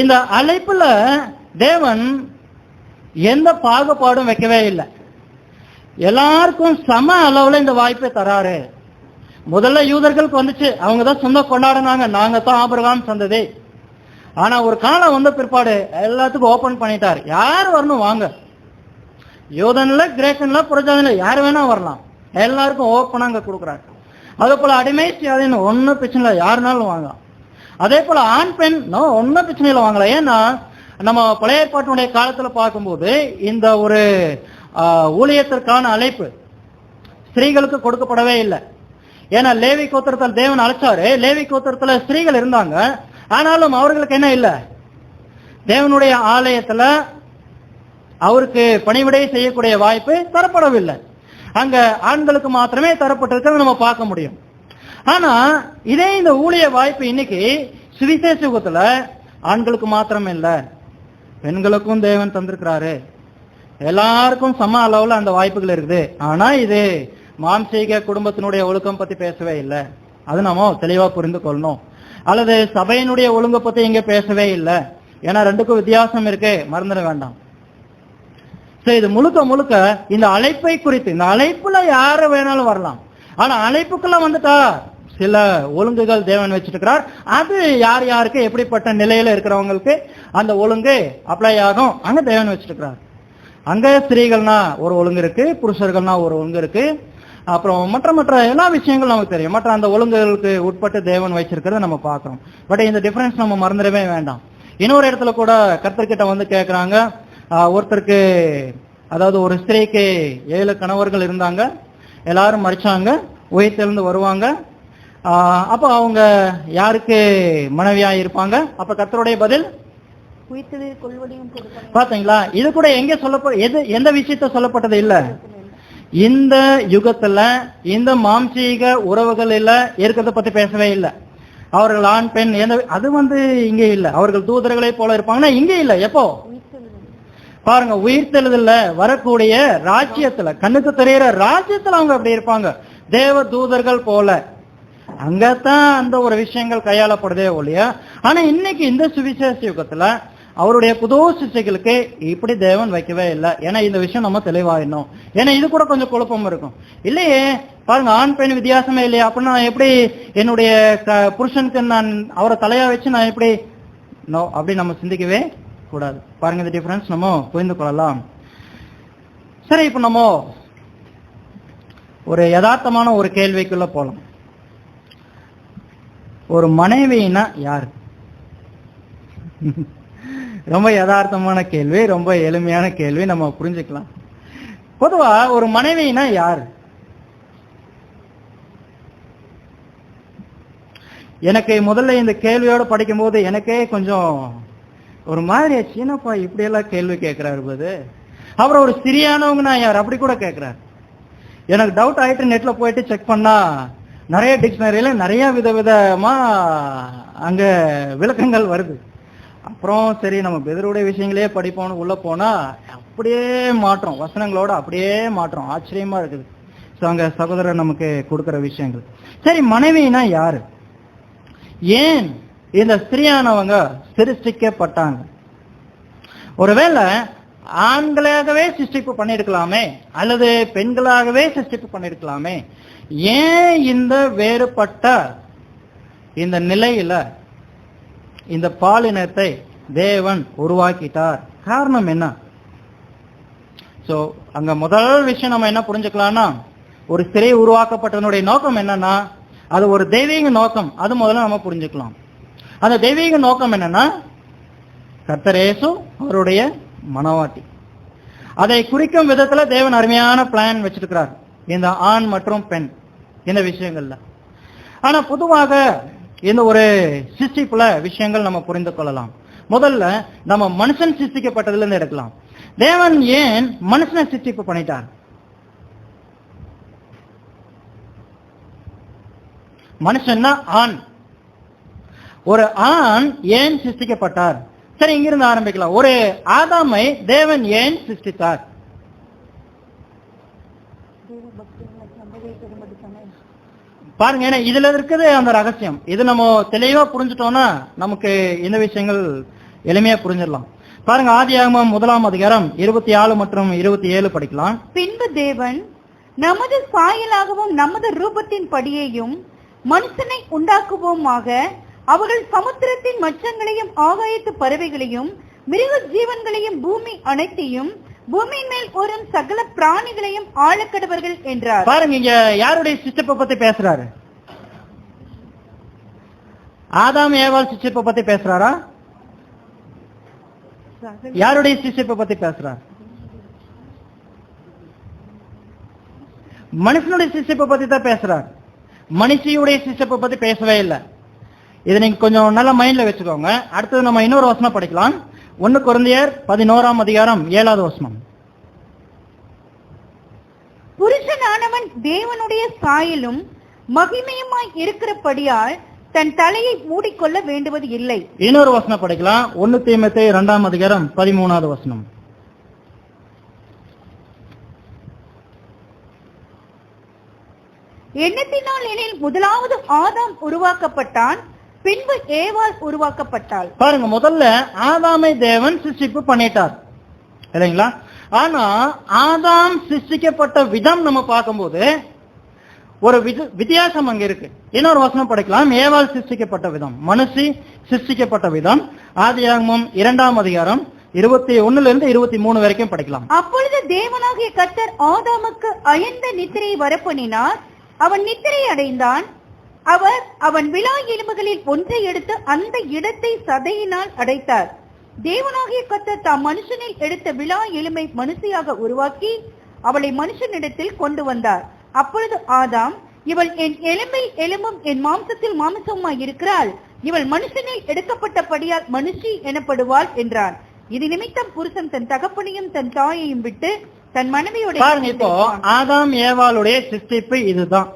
இந்த அழைப்புல தேவன் எந்த பாகுபாடும் வைக்கவே இல்லை. எல்லாருக்கும் சம அளவுல இந்த வாய்ப்பை தராரு. முதல்ல யூதர்களுக்கு வந்துச்சு, அவங்க தான் சொந்தம் கொண்டாடினாங்க, நாங்க தான் ஆபிரகாம் சந்ததி. ஆனா ஒரு காலம் வந்த பிற்பாடு எல்லாத்துக்கும் ஓபன் பண்ணிட்டார். யார் வரணும் வாங்க, யூதன்ல கிரேக்கன்ல புறஜாதில யார் வேணா வரலாம், எல்லாருக்கும் ஓப்பனா அங்க கொடுக்குறாரு. அதே போல அடிமை சாதின்னு ஒன்னும் பிரச்சனை இல்லை, யாருனாலும் வாங்கலாம். அதே போல ஆண் பெண் ஒன்னும் பிரச்சனை இல்லை, வாங்கலாம். ஏன்னா நம்ம பழைய ஏற்பாட்டினுடைய காலத்துல பார்க்கும்போது இந்த ஒரு ஊழியத்திற்கான அழைப்பு ஸ்திரீகளுக்கு கொடுக்கப்படவே இல்லை. ஏன்னா லேவி கோத்திரத்தில் தேவன் அழைச்சாரு, லேவி கோத்திரத்துல ஸ்திரீகள் இருந்தாங்க, ஆனாலும் அவர்களுக்கு என்ன இல்லை, தேவனுடைய ஆலயத்துல அவருக்கு பணிவிடை செய்யக்கூடிய வாய்ப்பு தரப்படவில்லை. அங்க ஆண்களுக்கு மாத்திரமே தரப்பட்டிருக்கிறது நம்ம பார்க்க முடியும். ஆனா இதே இந்த ஊழிய வாய்ப்பு இன்னைக்கு சுவிசேஷ யுகத்துல ஆண்களுக்கு மாத்திரம் இல்ல, பெண்களுக்கும் தேவன் தந்திருக்கிறாரு. எல்லாருக்கும் சம அளவுல அந்த வாய்ப்புகள் இருக்குது. ஆனா இது மாம்சீக குடும்பத்தினுடைய ஒழுக்கம் பத்தி பேசவே இல்லை, அது நம்ம தெளிவா புரிந்து கொள்ளணும். அல்லது சபையினுடைய ஒழுங்கை பத்தி இங்க பேசவே இல்லை, ஏன்னா ரெண்டுக்கும் வித்தியாசம் இருக்கு, மறந்துட வேண்டாம். இது முழுக்க இந்த அழைப்பை குறித்து, இந்த அழைப்புல யார வேணாலும் வரலாம். ஆனா அழைப்புக்குள்ள வந்துட்டா சில ஒழுங்குகள் தேவன் வச்சிருக்கிறார். அது யார் யாருக்கு எப்படிப்பட்ட நிலையில இருக்கிறவங்களுக்கு அந்த ஒழுங்கு அப்ளை ஆகும் அங்க தேவன் வச்சிருக்கிறார். அங்க ஸ்திரீகள்னா ஒரு ஒழுங்கு இருக்கு, புருஷர்கள்னா ஒரு ஒழுங்கு இருக்கு. அப்புறம் மற்ற எல்லா விஷயங்களும் நமக்கு தெரியும். மற்ற அந்த ஒழுங்குகளுக்கு உட்பட்டு தேவன் வச்சிருக்கிறத நம்ம பார்க்கிறோம். பட் இந்த டிஃபரன்ஸ் நம்ம மறந்துடவே வேண்டாம். இன்னொரு இடத்துல கூட கர்த்தர்கிட்ட வந்து கேட்கறாங்க, ஒருத்தருக்கு அதாவது ஒரு ஸ்திரீக்கு 7 கணவர்கள் இருந்தாங்க, எல்லாரும் மறிச்சாங்க, உயிர்த்தெழுந்து வருவாங்க. அப்ப அவங்க யாருக்கு மனைவியா இருப்பாங்க? அப்ப கர்த்தருடைய பதில் பாத்தீங்களா? இது கூட எங்க எந்த விஷயத்த சொல்லப்பட்டது இல்ல. இந்த யுகத்துல இந்த மாம்சீக உறவுகள் இல்ல இருக்கிறத பத்தி பேசவே இல்லை. அவர்கள் ஆண் பெண் அது இங்க இல்ல. அவர்கள் தூதர்களை போல இருப்பாங்கன்னா இங்க இல்ல. எப்போ பாருங்க, உயிர்த்தெழுதல்ல வரக்கூடிய ராஜ்யத்துல, கண்ணுக்கு தெரிகிற ராஜ்யத்துல அவங்க அப்படி இருப்பாங்க, தேவ தூதர்கள் போல. அங்கதான் அந்த ஒரு விஷயங்கள் கையாளப்படுதே ஒழிய. ஆனா இன்னைக்கு இந்த சுவிசேஷ யுகத்துல அவருடைய புது சிஷ்யர்களுக்கு இப்படி தேவன் வைக்கவே இல்லை. ஏன்னா இந்த விஷயம் நம்ம தெளிவாயிடணும். ஏன்னா இது கூட கொஞ்சம் குழப்பம் இருக்கும் இல்லையே. பாருங்க, ஆண் பெண் வித்தியாசமே இல்லையா? அப்படின்னா நான் எப்படி என்னுடைய புருஷனுக்கு நான் அவரை தலையா வச்சு நான் எப்படி அப்படி நம்ம சிந்திக்கவே கூடாது. பாருங்க, இந்த டிஃபரன்ஸ் நம்ம புரிந்து கொள்ளலாம். சரி, இப்ப நம்ம ஒரு யதார்த்தமான ஒரு கேள்விக்குள்ள போலாம். ஒரு மனைவினா யாரு? ரொம்ப யதார்த்தமான கேள்வி, ரொம்ப எளிமையான கேள்வி, நம்ம புரிஞ்சுக்கலாம். பொதுவா ஒரு மனைவினா யாரு? எனக்கு முதல்ல இந்த கேள்வியோட படிக்கும் போது எனக்கே கொஞ்சம் ஒரு மாதிரி சீனப்பா இப்படி எல்லாம் கேள்வி கேட்கிறாரு போது. அப்புறம் ஒரு சிறியானவங்கன்னா யார் அப்படி கூட கேட்கிறாரு. எனக்கு டவுட் ஆயிட்டு நெட்ல போயிட்டு செக் பண்ணா நிறைய டிக்ஷனரியில நிறைய விதவிதமா அங்க விளக்கங்கள் வருது. அப்புறம் சரி நம்ம பெதருடைய விஷயங்களே படிப்போம்னு உள்ள போனா அப்படியே மாற்றம், வசனங்களோட அப்படியே மாற்றம். ஆச்சரியமா இருக்குது. ஸோ அங்க சகோதரர் நமக்கு கொடுக்கிற விஷயங்கள். சரி, மனைவினா யாரு? ஏன் இந்த ஸ்திரீயானவங்க சிருஷ்டிக்கப்பட்டாங்க? ஒருவேளை ஆண்களாகவே சிருஷ்டிப்பு பண்ணிருக்கலாமே, அல்லது பெண்களாகவே சிருஷ்டிப்பு பண்ணிருக்கலாமே. ஏன் இந்த வேறுபட்ட இந்த நிலையில இந்த பாலினத்தை தேவன் உருவாக்கிட்டார்? காரணம் என்ன? சோ அங்க முதல் விஷயம் நம்ம என்ன புரிஞ்சுக்கலாம்னா, ஒரு ஸ்திரீ உருவாக்கப்பட்டதனுடைய நோக்கம் என்னன்னா அது ஒரு தெய்வீக நோக்கம். அது முதல்ல நம்ம புரிஞ்சுக்கலாம். அந்த தெய்வீக நோக்கம் என்னன்னா கர்த்தர் இயேசு அவருடைய மனவாட்டி. அதை குறிக்கும் விதத்துல தேவன் அருமையான பிளான் வச்சிருக்கிறார் இந்த ஆண் மற்றும் பெண் இந்த விஷயங்கள்ல. ஆனா பொதுவாக இந்த ஒரு சிருஷ்டிப்புல விஷயங்கள் நம்ம புரிந்து கொள்ளலாம். முதல்ல நம்ம மனுஷன் சிருஷ்டிக்கப்பட்டதுல இருந்து எடுக்கலாம். தேவன் ஏன் மனுஷனை சிருஷ்டிப்பு பண்ணிட்டார்? மனுஷன்னா ஆண். ஒரு ஆண் ஏன் சிருஷ்டிக்கப்பட்டார்? சரி, இங்கிருந்து ஆரம்பிக்கலாம். ஒரு ஆதாமை தேவன் ஏன் சிருஷ்டித்தார்? பாருங்க, ஏன்னா இதுல இருக்குது அந்த ரகசியம். இது நம்ம தெளிவா புரிஞ்சுட்டோம்னா நமக்கு இந்த விஷயங்கள் எளிமையா புரிஞ்சிடலாம். பாருங்க, ஆதியாகமம் 1ஆம் அதிகாரம் 24 மற்றும் 27 படிக்கலாம்.
பின்பு தேவன் நமது சாயலாகவும் நமது ரூபத்தின் படியையும் மனுஷனை உண்டாக்குவோமாக, அவர்கள் சமுத்திரத்தின் மச்சங்களையும் ஆகாயத்து பறவைகளையும் மிருக ஜீவன்களையும் பூமி அனைத்தையும் பூமியின் மேல் ஓடும் சகல பிராணிகளையும் ஆளக்கடவர்கள் என்றார்.
பாருங்க, இங்க யாருடைய சிருஷ்டிப்பை பத்தி பேசுறாரு? ஆதாம் ஏவாள் சிருஷ்டிப்பை பத்தி பேசுறாரா? யாருடைய சிருஷ்டிப்பை பத்தி பேசுறார்? மனுஷனுடைய சிருஷ்டிப்பை பத்தி தான் பேசுறார். மனுஷியுடைய சிருஷ்டிப்பை பத்தி பேசவே இல்லை. இதை நீங்க கொஞ்சம் நல்ல மைண்ட்ல வச்சுக்கோங்க. அடுத்தது நம்ம இன்னொரு வசனம் படிக்கலாம். 1 கொரிந்தியர் 11ஆம் அதிகாரம் 7வது வசனம்.
புருஷனானவன் தேவனுடைய சாயலும் மகிமையுமாய் இருக்கிறபடியால் தன் தலையை மூடிக்கொள்ள வேண்டுவது இல்லை.
இன்னொரு வசனம் படிக்கலாம். 1 தீமோத்தேயு 2ஆம் அதிகாரம் 13வது வசனம்.
எண்ணத்தினால் எனில் முதலாவது ஆதாம் உருவாக்கப்பட்டான், பின்பு ஏவாள் உருவாக்கப்பட்டாள்.
பாருங்க, முதல்ல ஆதாமை தேவன் சிருஷ்டிப்பு பண்ணிட்டார் இல்லைங்களா? ஆனா ஆதாம் சிருஷ்டிக்கப்பட்ட விதம் நம்ம பார்க்கும்போது ஒரு வித்தியாசம் அங்க இருக்கு. இன்னொரு வசனம் படிக்கலாம். ஏவாள் சிருஷ்டிக்கப்பட்ட விதம், மனுஷி சிருஷ்டிக்கப்பட்ட விதம். ஆதியாகமம் 2ஆம் அதிகாரம் 21 to 23 வரைக்கும் படிக்கலாம்.
அப்பொழுது தேவனாகிய கர்த்தர் ஆதாமுக்கு அயர்ந்த நித்திரையை வரப்பண்ணினார். அவன் நித்திரை அடைந்தான். அவர் அவன் விலா எலும்புகளில் ஒன்றை எடுத்து அந்த இடத்தை சதையினால் அடைத்தார். தேவனாகிய கர்த்தர் தாம் மனுஷனில் எடுத்த விலா எலும்பை மனுஷியாக உருவாக்கி அவளை மனுஷனிடத்தில் கொண்டு வந்தார். அப்பொழுது ஆதாம், இவள் என் எலும்பில் எலும்பும் என் மாம்சத்தில் மாம்சமாய் இருக்கிறாள், இவள் மனுஷனில் எடுக்கப்பட்டபடியால் மனுஷி எனப்படுவாள் என்றான். இது நிமித்தம் புருஷன் தன் தகப்பனையும் தன் தாயையும் விட்டு தன் மனைவியோட.
இப்போ ஆதாம் ஏவாளுடைய சிருஷ்டிப்பு இதுதான்.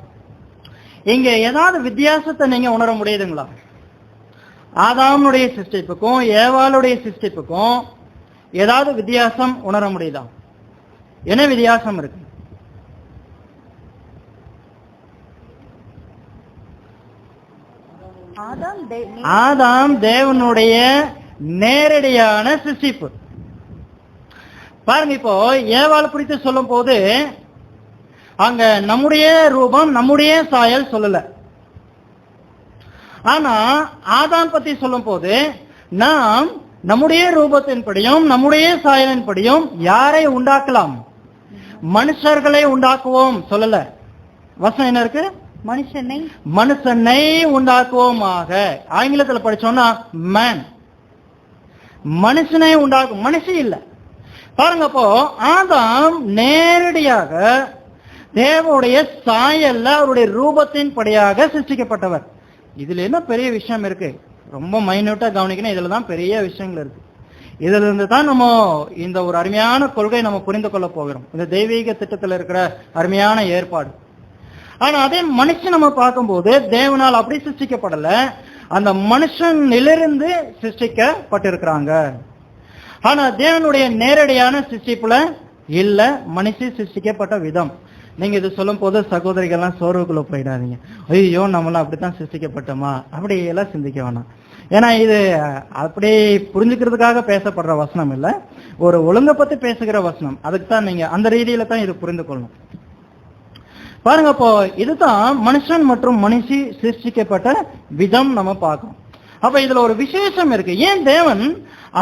இங்க ஏதாவது வித்தியாசத்தை நீங்க உணர முடியுதுங்களா? ஆதாமுடைய சிருஷ்டிப்புக்கும் ஏவாளுடைய சிருஷ்டிப்புக்கும் ஏதாவது வித்தியாசம் உணர முடியுதா? என்ன வித்தியாசம் இருக்கு? ஆதாம் தேவனுடைய நேரடியான சிருஷ்டிப்பு. பாருங்க, இப்போ ஏவாள் குறித்து சொல்லும் போது அங்க நம்முடைய ரூபம் நம்முடைய சாயல் சொல்லல. ஆனா ஆதாம் பத்தி சொல்லும் போது நாம் நம்முடைய ரூபத்தின்படியும் நம்முடைய சாயலின்படியும் யாரை உண்டாக்கலாம்? மனுஷர்களை உண்டாக்குவோம் சொல்லல. வசனம் என்ன இருக்கு? மனுஷனை உண்டாக்குவோமாக. ஆங்கிலத்தில் படிச்சோம்னா மேன். மனுஷனை உண்டாக்கும், மனுஷி இல்ல. பாருங்க, அப்போ ஆதாம் நேரடியாக தேவனுடைய சாயல்ல அவருடைய ரூபத்தின் படியாக சிருஷ்டிக்கப்பட்டவர். இதுல என்ன பெரிய விஷயம் இருக்கு? ரொம்ப மைன்யூட்டா கவனிக்கணும். இதுலதான் பெரிய விஷயங்கள் இருக்கு. இதுல இருந்து தான் நம்ம இந்த ஒரு அருமையான கொள்கை நம்ம புரிந்து கொள்ள போகிறோம். இந்த தெய்வீக திட்டத்தில் இருக்கிற அருமையான ஏற்பாடு. ஆனா அதே மனுஷன் நம்ம பார்க்கும்போது தேவனால் அப்படி சிருஷ்டிக்கப்படல, அந்த மனுஷனிலிருந்து சிருஷ்டிக்கப்பட்டிருக்கிறாங்க. ஆனா தேவனுடைய நேரடியான சிருஷ்டிப்புல இல்ல, மனுஷி சிருஷ்டிக்கப்பட்ட விதம். நீங்க இது சொல்லும் போது சகோதரிகள்லாம் சோர்வுக்குள்ள போயிடாதீங்க. ஐயோ நம்மளாம் அப்படித்தான் சிருஷ்டிக்கப்பட்டோமா, அப்படி எல்லாம் சிந்திக்க வேணாம். ஏன்னா இது அப்படி புரிஞ்சுக்கிறதுக்காக பேசப்படுற வசனம் இல்ல, ஒரு ஒழுங்க பத்தி பேசுகிற வசனம். அதுக்கு தான் நீங்க அந்த ரீதியில தான் இது புரிந்து கொள்ளணும். பாருங்க, அப்போ இதுதான் மனுஷன் மற்றும் மனுஷி சிருஷ்டிக்கப்பட்ட விதம் நம்ம பார்க்கணும். அப்ப இதுல ஒரு விசேஷம் இருக்கு. ஏன் தேவன்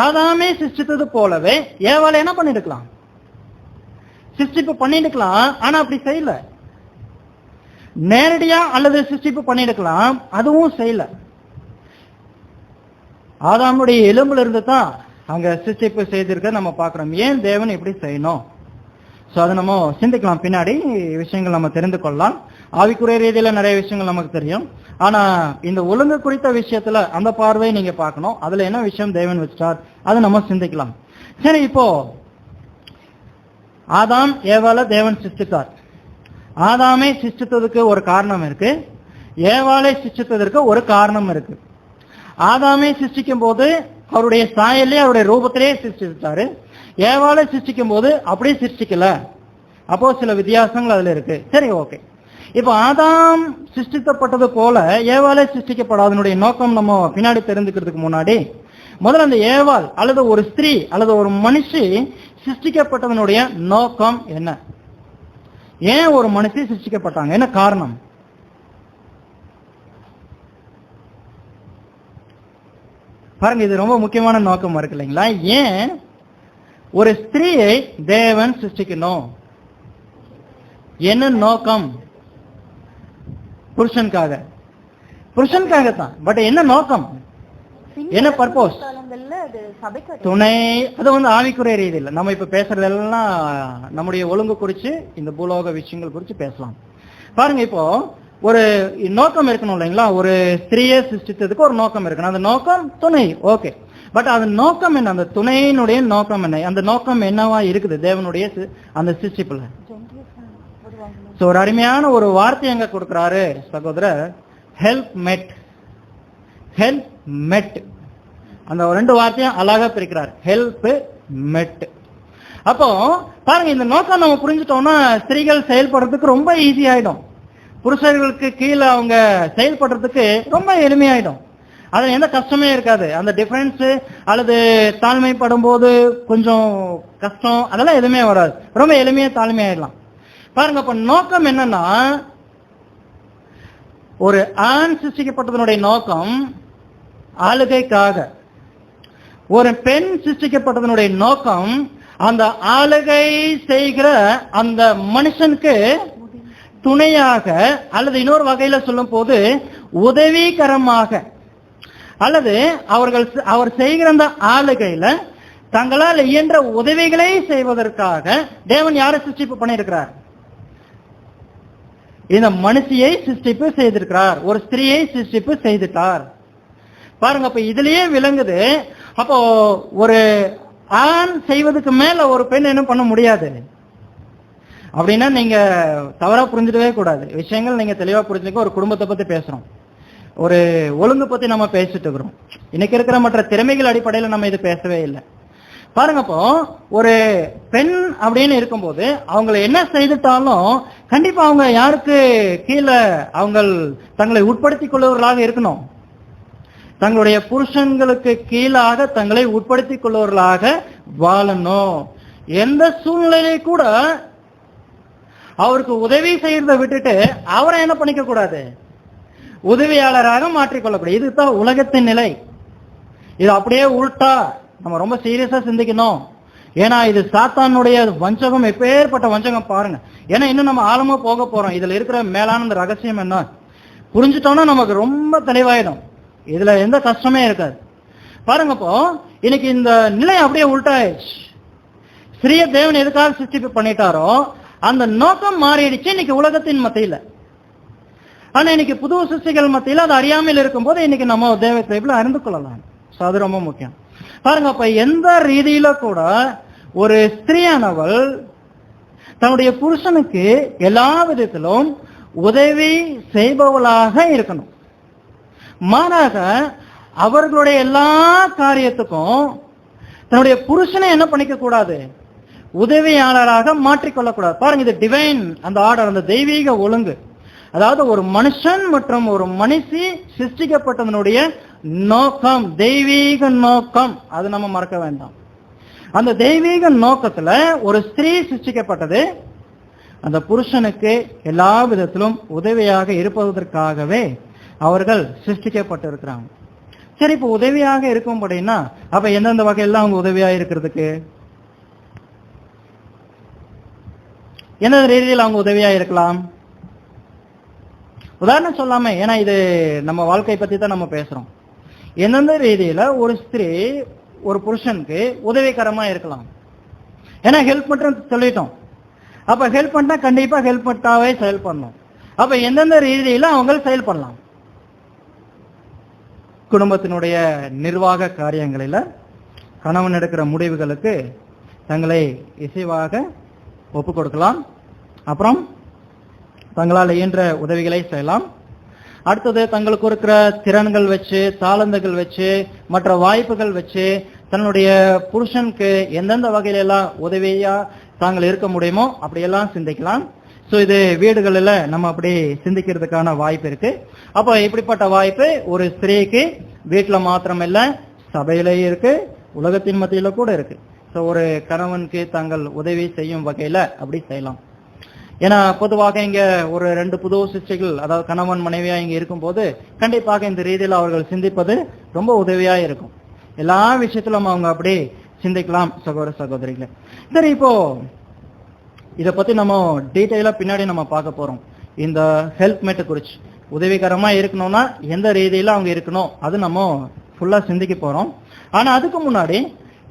ஆதாமே சிருஷ்டித்தது போலவே ஏவாளை என்ன பண்ணிருக்கலாம்? சிருஷ்டிப்பு பண்ணிருக்கலாம். ஆனா அப்படி செய்யல. நேரடியா அல்லது சிருஷ்டிப்பு பண்ணிருக்கலாம், அதுவும் செய்யல. ஆதாமுடைய எலும்புல இருந்து தான் அங்க சிருஷ்டிப்பு செய்திருக்க நம்ம பார்க்கிறோம். ஏன் தேவன் இப்படி செய்யணும்? சோ அதை நம்ம சிந்திக்கலாம். பின்னாடி விஷயங்கள் நம்ம தெரிந்து கொள்ளலாம். ஆவிக்குரிய ரீதியில நிறைய விஷயங்கள் நமக்கு தெரியும். ஆனா இந்த ஒழுங்கு குறித்த விஷயத்துல அந்த பார்வையை நீங்க பார்க்கணும். அதுல என்ன விஷயம் தேவன் வச்சார் அதை நம்ம சிந்திக்கலாம். சரி, இப்போ ஆதாம் ஏவாளை தேவன் சிருஷ்டித்தார். ஆதாமை சிருஷ்டித்ததுக்கு ஒரு காரணம் இருக்கு, ஏவாளை சிருஷ்டித்ததற்கு ஒரு காரணம் இருக்கு. ஆதாமை சிருஷ்டிக்கும் போது அவருடைய சாயலே அவருடைய ரூபத்திலே சிருஷ்டித்தாரு. ஏவாளை சிருஷ்டிக்கும் போது அப்படியே சிருஷ்டிக்கல. அப்போ சில வித்தியாசங்கள் அதுல இருக்கு. சரி, ஓகே. இப்ப ஆதாம் சிருஷ்டிக்கப்பட்டது போல ஏவாளை சிருஷ்டிக்கப்படாதனுடைய நோக்கம் நம்ம பின்னாடி தெரிஞ்சுக்கிறதுக்கு முன்னாடி முதல்ல அந்த ஏவாள் அல்லது ஒரு ஸ்திரீ அல்லது ஒரு மனுஷி சிருஷ்டிக்கப்பட்டதனுடைய நோக்கம் என்ன? ஏன் ஒரு மனுஷி சிருஷ்டிக்கப்பட்டாங்க? என்ன காரணம்? பாருங்க, இது ரொம்ப முக்கியமான நோக்கம் இருக்கு இல்லைங்களா? ஏன் ஒரு ஸ்திரீயை தேவன் சிருஷ்டிக்கணும்? என்ன நோக்கம்? புருஷனுக்காக தான். பட் என்ன நோக்கம், என்ன பர்போஸ்? துணை. அது ஆவிக்குரிய ரீதியில் நம்ம இப்ப பேசுறது எல்லாம் நம்முடைய ஒழுங்கு குறிச்சு இந்த பூலோக விஷயங்கள் குறிச்சு பேசலாம். பாருங்க, இப்போ ஒரு நோக்கம் இருக்கணும் இல்லைங்களா? ஒரு ஸ்திரீயை சிருஷ்டித்ததுக்கு ஒரு நோக்கம் இருக்கணும். அந்த நோக்கம் துணை, ஓகே. பட் அந்த நோக்கம் என்ன? அந்த துணையினுடைய நோக்கம் என்ன? அந்த நோக்கம் என்னவா இருக்குது தேவனுடைய அந்த சிருஷ்டிப்புல? ஒரு அருமையான ஒரு வார்த்தை எங்க கொடுக்கிறாரு சகோதரர், ஹெல்ப் மெட். ஹெல்ப் மெட், அந்த ரெண்டு வார்த்தையும் அழகா பிரிக்கிறார், ஹெல்ப் மெட். அப்போ பாருங்க, இந்த நோக்கம் நம்ம புரிஞ்சுட்டோம்னா ஸ்திரீகள் செயல்படுறதுக்கு ரொம்ப ஈஸி ஆயிடும். புருஷர்களுக்கு கீழே அவங்க செயல்படுறதுக்கு ரொம்ப எளிமையாயிடும். அதுல எந்த கஷ்டமே இருக்காது. அந்த டிஃபரன்ஸ் அல்லது தாழ்மைப்படும் போது கொஞ்சம் கஷ்டம் அதெல்லாம் எதுவுமே வராது. ரொம்ப எளிமையா தாழ்மையாயிடலாம். பாருங்க, அப்ப நோக்கம் என்னன்னா ஒரு ஆண் சிருஷ்டிக்கப்பட்டதனுடைய நோக்கம் ஆளுகைக்காக, ஒரு பெண் சிருஷ்டிக்கப்பட்டதனுடைய நோக்கம் அந்த ஆளுகை செய்கிற அந்த மனுஷனுக்கு துணையாக, அல்லது இன்னொரு வகையில சொல்லும் போது உதவிகரமாக, அல்லது அவர் செய்கிற அந்த ஆளுகையில தங்களால் இயன்ற உதவிகளை செய்வதற்காக தேவன் யாரை சிருஷ்டிப்பு பண்ணியிருக்கிறார்? இந்த மனுஷியை சிருஷ்டிப்பு செய்திருக்கிறார், ஒரு ஸ்திரீயை சிருஷ்டிப்பு செய்துட்டார். பாருங்க, அப்ப இதுலயே விளங்குது. அப்போ ஒரு ஆண் செய்வதற்கு மேல ஒரு பெண் என்ன பண்ண முடியாது அப்படின்னா நீங்க தவறா புரிஞ்சிடவே கூடாது. விஷயங்கள் நீங்க தெளிவா புரிஞ்சுக்க. ஒரு குடும்பத்தை பத்தி பேசுறோம், ஒரு ஒழுங்கு பத்தி நம்ம பேசிட்டு இருக்கிறோம். இன்னைக்கு இருக்கிற மற்ற திறமைகள் அடிப்படையில் நம்ம இது பேசவே இல்லை. பாருங்க, அப்போ ஒரு பெண் அப்படின்னு இருக்கும்போது அவங்களை என்ன செய்துட்டாலும் கண்டிப்பா அவங்க யாருக்கு கீழே அவங்க தங்களை உட்படுத்திக் கொள்ளுவர்களாக இருக்கணும். தங்களுடைய புருஷன்களுக்கு கீழாக தங்களை உட்படுத்திக் கொள்ளுவர்களாக வாழணும். எந்த சூழ்நிலையிலே கூட அவருக்கு உதவி செய்யறதை விட்டுட்டு அவரை என்ன பண்ணிக்க கூடாது, உதவியாளராக மாற்றிக்கொள்ளக்கூடாது. இதுதான் உலகத்தின் நிலை. இது அப்படியே உள்டா நம்ம ரொம்ப சீரியஸா சிந்திக்கணும். ஏன்னா இது சாத்தானுடைய வஞ்சகம். எப்பேற்பட்ட வஞ்சகம் பாருங்க. ஏன்னா இன்னும் நம்ம ஆழமா போக போறோம். இதுல இருக்கிற மேலான ரகசியம் என்ன புரிஞ்சுட்டோம்னா நமக்கு ரொம்ப தெளிவாயிடும். இதுல எந்த கஷ்டமே இருக்காது. பாருங்க, இப்போ இன்னைக்கு இந்த நிலை அப்படியே உள்டாயிடுச்சு. ஸ்ரீய தேவன் எதுக்காக சிருஷ்டிப்பு பண்ணிட்டாரோ அந்த நோக்கம் மாறிடுச்சு இன்னைக்கு உலகத்தின் மத்தியில. ஆனா இன்னைக்கு புது சிருஷ்டிகள் மத்தியில அது அறியாமல் இருக்கும் போது இன்னைக்கு நம்ம தேவ கிருபையில அறிந்து கொள்ளலாம். அது ரொம்ப முக்கியம். பாருங்க, அப்ப எந்த ரீதியில கூட ஒரு ஸ்திரீயானவள் தன்னுடைய புருஷனுக்கு எல்லா விதத்திலும் உதவி செய்பவளாக இருக்கணும். மாறாக அவர்களுடைய எல்லா காரியத்துக்கும் தன்னுடைய புருஷனை என்ன பண்ணிக்க கூடாது, உதவியாளராக மாற்றிக்கொள்ளக்கூடாது. பாருங்க, இது டிவைன் அந்த ஆர்டர், அந்த தெய்வீக ஒழுங்கு. அதாவது ஒரு மனுஷன் மற்றும் ஒரு மனுஷி சிருஷ்டிக்கப்பட்டதனுடைய நோக்கம், தெய்வீக நோக்கம், அது நம்ம மறக்க வேண்டாம். அந்த தெய்வீக நோக்கத்துல ஒரு ஸ்திரீ சிருஷ்டிக்கப்பட்டது அந்த புருஷனுக்கு எல்லா விதத்திலும் உதவியாக இருப்பதற்காகவே அவர்கள் சிருஷ்டிக்கப்பட்டிருக்கிறாங்க. சரி, இப்ப உதவியாக இருக்கும்படினா அப்ப எந்தெந்த வகையெல்லாம் அவங்க உதவியாக இருக்கிறதுக்கு, எந்தெந்த ரீதியில் அவங்க உதவியா இருக்கலாம்? உதாரணம் சொல்லாம, ஏன்னா இது நம்ம வாழ்க்கை பத்தி தான் நம்ம பேசுறோம். எந்தெந்த ரீதியில ஒரு ஸ்திரீ ஒரு புருஷனுக்கு உதவிகரமா இருக்கலாம்? ஏன்னா ஹெல்ப் பண்றோம் சொல்லிட்டோம். அப்ப ஹெல்ப் பண்ணா கண்டிப்பா ஹெல்ப் பண்ணாவே செயல் பண்ணணும். அப்ப எந்தெந்த ரீதியில அவங்க செயல் பண்ணலாம்? குடும்பத்தினுடைய நிர்வாக காரியங்களில கணவன் எடுக்கிற முடிவுகளுக்கு தங்களை இசைவாக ஒப்பு கொடுக்கலாம். அப்புறம் தங்களால் இயன்ற உதவிகளை செய்யலாம். அடுத்தது தங்களுக்கு இருக்கிற திறன்கள் வச்சு, தாளந்துகள் வச்சு, மற்ற வாய்ப்புகள் வச்சு தன்னுடைய புருஷனுக்கு எந்தெந்த வகையில எல்லாம் உதவியா தாங்கள் இருக்க முடியுமோ அப்படியெல்லாம் சிந்திக்கலாம். சோ இது வீடுகளில் நம்ம அப்படி சிந்திக்கிறதுக்கான வாய்ப்பு இருக்கு. அப்ப இப்படிப்பட்ட வாய்ப்பு ஒரு ஸ்திரீக்கு வீட்டுல மாத்திரமில்ல, சபையிலே இருக்கு, உலகத்தின் மத்தியில கூட இருக்கு. சோ ஒரு கணவனுக்கு தாங்கள் உதவி செய்யும் வகையில அப்படி செய்யலாம். ஏன்னா பொதுவாக இங்க ஒரு 2 புது சிஷ்டிகள், அதாவது கணவன் மனைவியா இங்க இருக்கும் போது கண்டிப்பாக இந்த ரீதியில் அவர்கள் சிந்திப்பது ரொம்ப உதவியா இருக்கும். எல்லா விஷயத்திலும் அவங்க அப்படி சிந்திக்கலாம் சகோதர சகோதரிகளே. சரி, இப்போ இத பத்தி நம்ம டீட்டெயிலா பின்னாடி நம்ம பார்க்க போறோம். இந்த ஹெல்ப்மேட் குறிச்சு உதவிகரமா இருக்கணும்னா எந்த ரீதியில அவங்க இருக்கணும் அது நம்ம ஃபுல்லா சிந்திக்க போறோம். ஆனா அதுக்கு முன்னாடி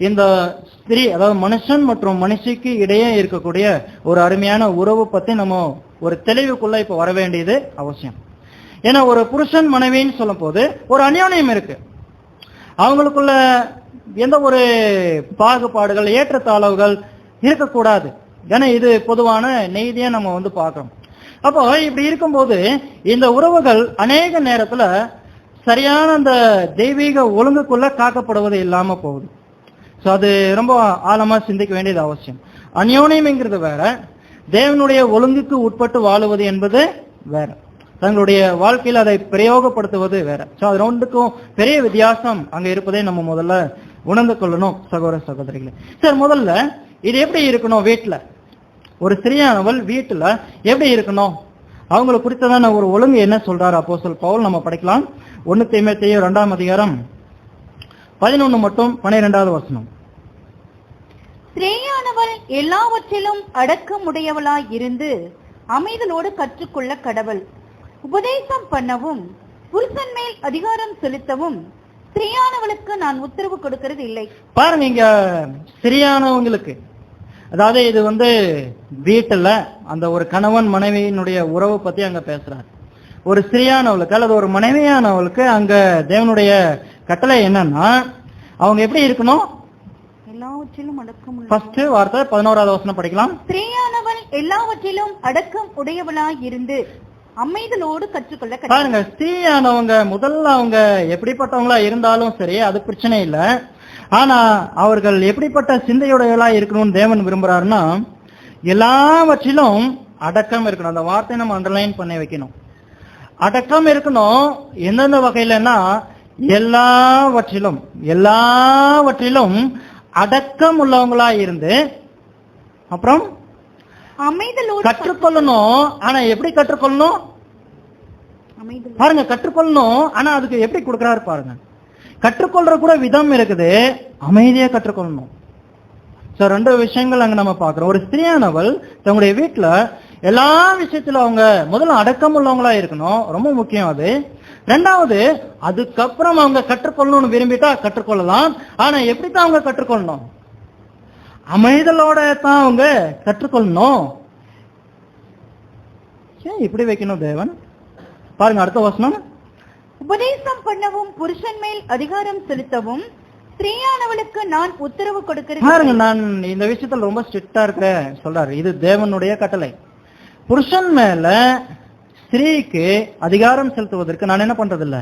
இந்த ஸ்திரீ, அதாவது மனுஷன் மற்றும் மனுஷிக்கு இடையே இருக்கக்கூடிய ஒரு அருமையான உறவு பத்தி நம்ம ஒரு தெளிவுக்குள்ள இப்ப வர வேண்டியது அவசியம். ஏன்னா ஒரு புருஷன் மனைவின்னு சொல்லும் போது ஒரு அந்யோன்யம் இருக்கு. அவங்களுக்குள்ள எந்த ஒரு பாகுபாடுகள், ஏற்றத்தாழ்வுகள் இருக்கக்கூடாது. ஏன்னா இது பொதுவான நெய்தியா நம்ம பார்க்கிறோம். அப்போ இப்படி இருக்கும்போது இந்த உறவுகள் அநேக நேரத்துல சரியான அந்த தெய்வீக ஒழுங்குக்குள்ள காக்கப்படுவது இல்லாம போகுது. சோ அது ரொம்ப ஆழமா சிந்திக்க வேண்டியது அவசியம். அந்யோன்யம்ங்கிறது வேற, தேவனுடைய ஒழுங்குக்கு உட்பட்டு வாழுவது என்பது வேற, தங்களுடைய வாழ்க்கையில் அதை பிரயோகப்படுத்துவது வேற. சோ அது ரெண்டுக்கும் பெரிய வித்தியாசம் அங்க இருப்பதை நம்ம முதல்ல உணர்ந்து கொள்ளணும் சகோதர சகோதரிகளே. சரி, முதல்ல இது எப்படி இருக்கணும்? வீட்டுல ஒரு ஸ்திரீயானவள் வீட்டுல எப்படி இருக்கணும் அவங்களை குறித்ததான ஒரு ஒழுங்கு என்ன சொல்றாரு அப்போஸ்தலர் பவுல், நம்ம படிக்கலாம். 1 தீமோத்தேயு 2ஆம் அதிகாரம் 11 மற்றும் 12வது வசனம்.
ஸ்திரீயானவள் எல்லாவற்றிலும் அடக்கமுடையவளாய் இருந்து அமைதலோடு கற்றுக்கொள்ள கடவுள். உபதேசம் பண்ணவும் புருஷன் மேல் அதிகாரம் செலுத்தவும் ஸ்திரீயானவளுக்கு நான் உத்தரவு கொடுக்கிறது இல்லை.
பாருங்க, இங்க ஸ்திரீயானவங்களுக்கு, அதாவது இது வீட்டுல அந்த ஒரு கணவன் மனைவியினுடைய உறவை பத்தி அங்க பேசுறாரு. ஒரு ஸ்திரீயானவளுக்கு அல்லது ஒரு மனைவியானவளுக்கு அங்க தேவனுடைய கட்டளை என்னன்னா, அவங்க எப்படி இருக்கணும்?
எல்லாவற்றிலும் அடக்கம்.
ஃபர்ஸ்ட் வார்த்தை 11வது வசனம் படிக்கலாம்.
ஸ்திரீயானவள் எல்லாவற்றிலும் அடக்கம் உடையவளாய் இருந்து அமைதலோடு கற்றுக்கொள்ள.
பாருங்க, ஸ்திரீயானவங்க முதல்ல அவங்க எப்படிப்பட்டவங்களா இருந்தாலும் சரி, அது பிரச்சனை இல்ல. ஆனா அவர்கள் எப்படிப்பட்ட சிந்தையுடையவளா இருக்கணும்னு தேவன் விரும்புறாருன்னா, எல்லாவற்றிலும் அடக்கம் இருக்கணும். அந்த வார்த்தையை நம்ம அண்டர்லைன் பண்ணி வைக்கணும். அடக்கம் இருக்கணும். எந்தெந்த வகையிலன்னா, எல்லாவற்றிலும் எல்லாவற்றிலும் அடக்கம் உள்ளவங்களா இருந்து, அப்புறம்
அமைதலோடு
கற்றுக்கொள்ளணும். ஆனா எப்படி கற்றுக்கொள்ளணும்? பாருங்க, கற்றுக்கொள்ளணும். ஆனா அதுக்கு எப்படி கொடுக்கறாரு பாருங்க. கற்றுக்கொள்ற கூட விதம் இருக்குது. அமைதியா கற்றுக்கொள்ளணும். சோ 2 விஷயங்கள் அங்க நம்ம பாக்குறோம். ஒரு ஸ்திரீயானவள் தங்களுடைய வீட்டுல எல்லா விஷயத்திலும் அவங்க முதல்ல அடக்கம் உள்ளவங்களா இருக்கணும். ரொம்ப முக்கியம் அது. 2வது, அதுக்கப்புறம் அவங்க கற்றுக்கொள்ளணும்னு விரும்பிட்டா கற்றுக்கொள்ளலாம். ஆனா எப்படித்தான் அவங்க கற்றுக்கொள்ளணும்? அமைதலோட தான் அவங்க கற்றுக்கொள்ளணும். இப்படி வைக்கணும் தேவன். பாருங்க அடுத்த வசனம்.
உபதேசம் பண்ணவும் புருஷன் மேல் அதிகாரம் செலுத்தவும் ஸ்திரீயானவளுக்கு நான் உத்தரவு கொடுக்கிறேன்.
பாருங்க, நான் இந்த விஷயத்துல ரொம்ப ஸ்ட்ரிக்டா இருக்கிறேன் சொல்றாரு. இது தேவனுடைய கட்டளை. புருஷன் மேல ஸ்திரீக்கு அதிகாரம் செலுத்துவதற்கு நான் என்ன பண்றது இல்ல,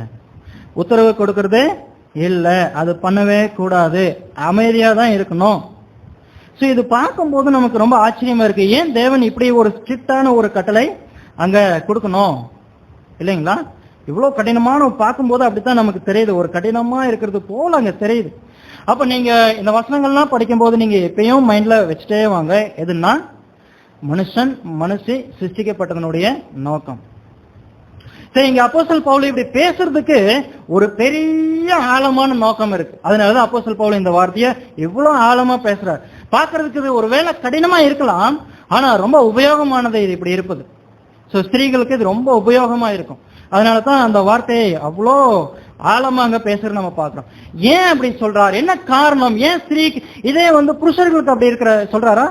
உத்தரவு கொடுக்கறது இல்ல. அது பண்ணவே கூடாது. அமைதியா தான் இருக்கணும். சோ இது பார்க்கும்போது நமக்கு ரொம்ப ஆச்சரியமா இருக்கு. ஏன் தேவன் இப்படி ஒரு ஸ்ட்ரிக்டான ஒரு கட்டளை அங்க கொடுக்கணும் இல்லைங்களா? இவ்வளவு கடினமான பார்க்கும்போது அப்படித்தான் நமக்கு தெரியுது. ஒரு கடினமா இருக்கிறது போல அங்க தெரியுது. அப்ப நீங்க இந்த வசனங்கள்லாம் படிக்கும்போது நீங்க எப்பயும் மைண்ட்ல வச்சுட்டே வாங்க. எதுன்னா, மனுஷி சிருஷ்டிக்கப்பட்டதனுடைய நோக்கம். சரி, இங்க அப்போஸ்தலர் பவுல் இப்படி பேசுறதுக்கு ஒரு பெரிய ஆழமான நோக்கம் இருக்கு. அதனாலதான் அப்போஸ்தலர் பவுல் இந்த வார்த்தையை இவ்வளவு ஆழமா பேசுறாரு. பாக்குறதுக்கு இது ஒருவேளை கடினமா இருக்கலாம், ஆனா ரொம்ப உபயோகமானது இது இப்படி இருப்பது. சோ ஸ்திரீகளுக்கு இது ரொம்ப உபயோகமா இருக்கும். அதனாலதான் அந்த வார்த்தையை அவ்வளோ ஆழமா அங்க பேசுறது நம்ம பாக்குறோம். ஏன் அப்படி சொல்றாரு? என்ன காரணம்? ஏன் ஸ்திரீக்கு இதே புருஷர்களுக்கு அப்படி இருக்கிற சொல்றாரா?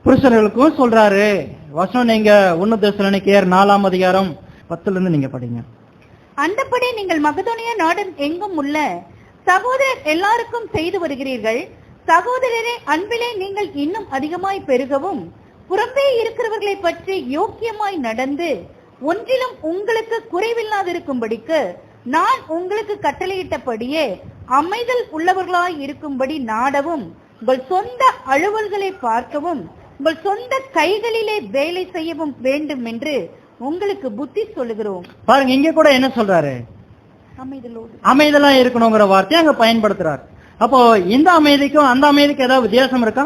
புருஷர்களுக்கும் சொல்றாரு. வசனம் நீங்க 1 தெசலோனிக்கேயர் 4ஆம் அதிகாரம் 10ல இருந்து நீங்க படிங்க.
அந்தபடி நீங்கள் மகதோனியா நாடு எங்கும் உள்ள சகோதரர் எல்லாருக்கும் செய்து வருகிறீர்கள். சகோதரரே, அன்பிலே நீங்கள் இன்னும் அதிகமாய் பெருகவும் புறம்பே இருக்கிறவர்களை பற்றி யோக்கியமாய் நடந்து ஒன்றிலும் உங்களுக்கு குறைவில்லாதிருக்கும்படிக்கு நான் உங்களுக்கு கட்டளையிட்டபடியே அமைதல் உள்ளவர்களாய் இருக்கும்படி நாடவும், உங்கள் சொந்த அலுவல்களை பார்க்கவும், உங்கள் சொந்த கைகளிலே வேலை செய்யவும் வேண்டும் என்று உங்களுக்கு புத்தி சொல்லுகிறோம்.
பாருங்க, இங்க கூட என்ன சொல்றாரு? அமைதலா இருக்கணுங்கிற வார்த்தையை அங்க பயன்படுத்துறாரு. அப்போ இந்த அமைதிக்கும் அந்த அமைதிக்கும் ஏதாவது வித்தியாசம் இருக்கா?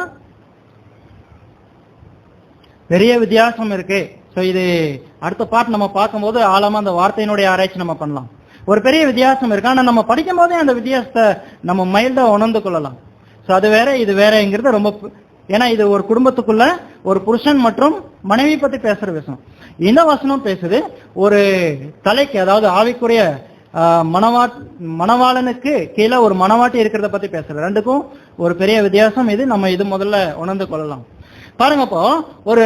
பெரிய வித்தியாசம் இருக்கு. சோ இது அடுத்த பாட்டு நம்ம பார்க்கும்போது ஆழமா அந்த வார்த்தையினுடைய ஆராய்ச்சி நம்ம பண்ணலாம். ஒரு பெரிய வித்தியாசம் இருக்கு. ஆனா நம்ம படிக்கும் போதே அந்த வித்தியாசத்தை நம்ம மைல்டா உணர்ந்து கொள்ளலாம். சோ அது வேற இது வேறங்கிறது ரொம்ப, ஏன்னா இது ஒரு குடும்பத்துக்குள்ள ஒரு புருஷன் மற்றும் மனைவி பத்தி பேசுற விஷயம். இந்த வசனம் பேசுது ஒரு தலைக்கு, அதாவது ஆவிக்குரிய மணவாளனுக்கு கீழே ஒரு மணவாட்டி இருக்கிறத பத்தி பேசுற. ரெண்டுக்கும் ஒரு பெரிய வித்தியாசம். இது நம்ம இது முதல்ல உணர்ந்து கொள்ளலாம். பாருங்க, அப்போ ஒரு